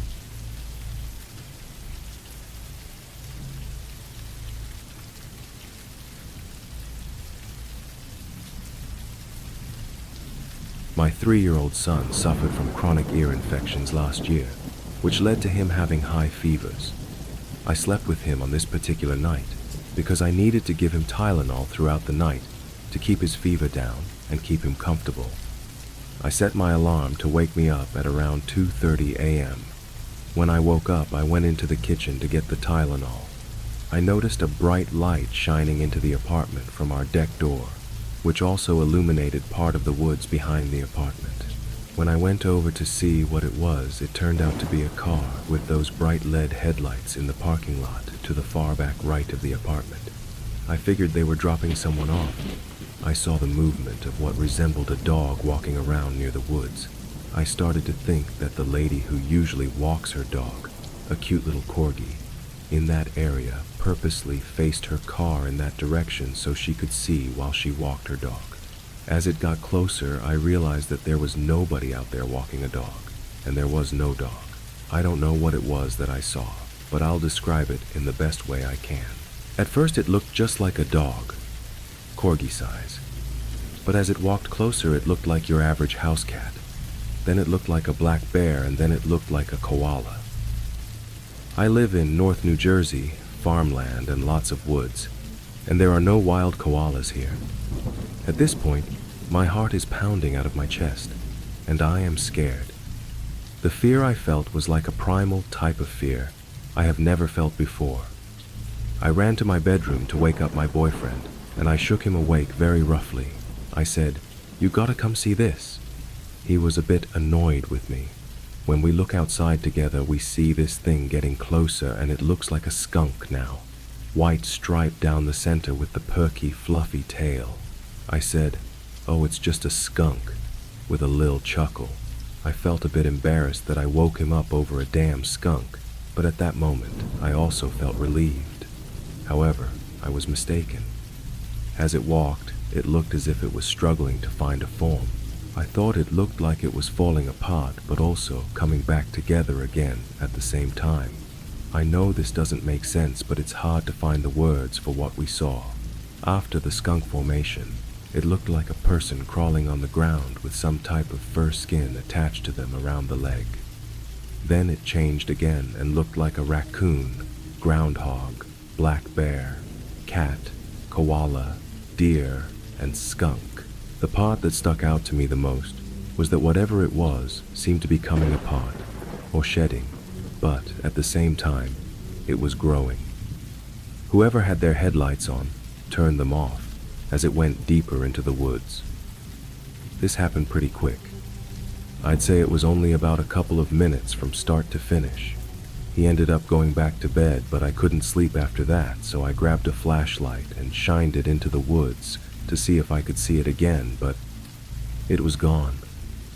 My 3-year-old son suffered from chronic ear infections last year, which led to him having high fevers. I slept with him on this particular night because I needed to give him Tylenol throughout the night to keep his fever down and keep him comfortable. I set my alarm to wake me up at around 2:30 a.m. When I woke up, I went into the kitchen to get the Tylenol. I noticed a bright light shining into the apartment from our deck door, which also illuminated part of the woods behind the apartment. When I went over to see what it was, it turned out to be a car with those bright LED headlights in the parking lot to the far back right of the apartment. I figured they were dropping someone off. I saw the movement of what resembled a dog walking around near the woods. I started to think that the lady who usually walks her dog, a cute little corgi, in that area purposely faced her car in that direction so she could see while she walked her dog. As it got closer, I realized that there was nobody out there walking a dog, and there was no dog. I don't know what it was that I saw, but I'll describe it in the best way I can. At first it looked just like a dog, corgi size, but as it walked closer it looked like your average house cat. Then it looked like a black bear, and then it looked like a koala. I live in North New Jersey, farmland and lots of woods, and there are no wild koalas here. At this point, my heart is pounding out of my chest, and I am scared. The fear I felt was like a primal type of fear I have never felt before. I ran to my bedroom to wake up my boyfriend, and I shook him awake very roughly. I said, "You gotta come see this." He was a bit annoyed with me. When we look outside together, we see this thing getting closer, and it looks like a skunk now. White stripe down the center with the perky, fluffy tail. I said, "Oh, it's just a skunk," with a lil chuckle. I felt a bit embarrassed that I woke him up over a damn skunk, but at that moment, I also felt relieved. However, I was mistaken. As it walked, it looked as if it was struggling to find a form. I thought it looked like it was falling apart, but also coming back together again at the same time. I know this doesn't make sense, but it's hard to find the words for what we saw. After the skunk formation, it looked like a person crawling on the ground with some type of fur skin attached to them around the leg. Then it changed again and looked like a raccoon, groundhog, black bear, cat, koala, deer, and skunk. The part that stuck out to me the most was that whatever it was seemed to be coming apart or shedding, but at the same time, it was growing. Whoever had their headlights on turned them off as it went deeper into the woods. This happened pretty quick. I'd say it was only about a couple of minutes from start to finish. He ended up going back to bed, but I couldn't sleep after that, so I grabbed a flashlight and shined it into the woods to see if I could see it again, but it was gone.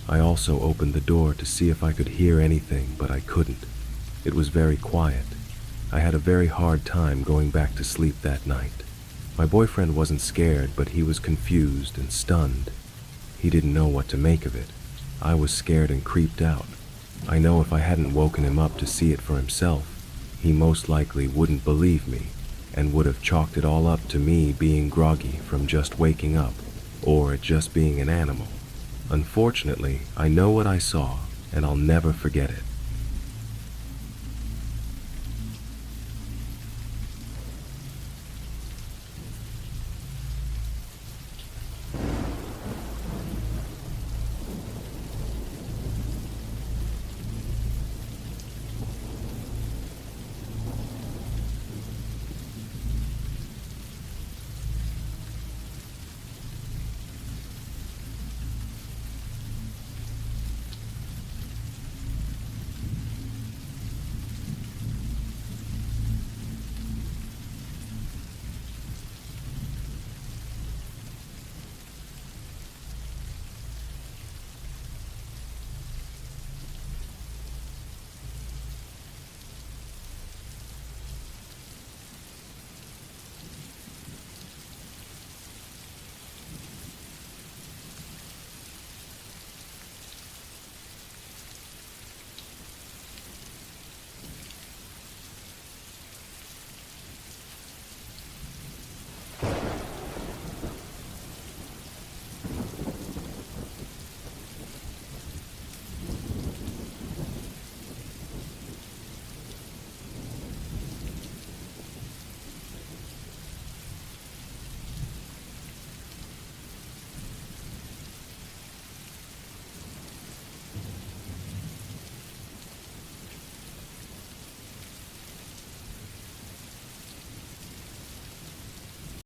I also opened the door to see if I could hear anything, but I couldn't. It was very quiet. I had a very hard time going back to sleep that night. My boyfriend wasn't scared, but he was confused and stunned. He didn't know what to make of it. I was scared and creeped out. I know if I hadn't woken him up to see it for himself, he most likely wouldn't believe me and would have chalked it all up to me being groggy from just waking up, or it just being an animal. Unfortunately, I know what I saw, and I'll never forget it.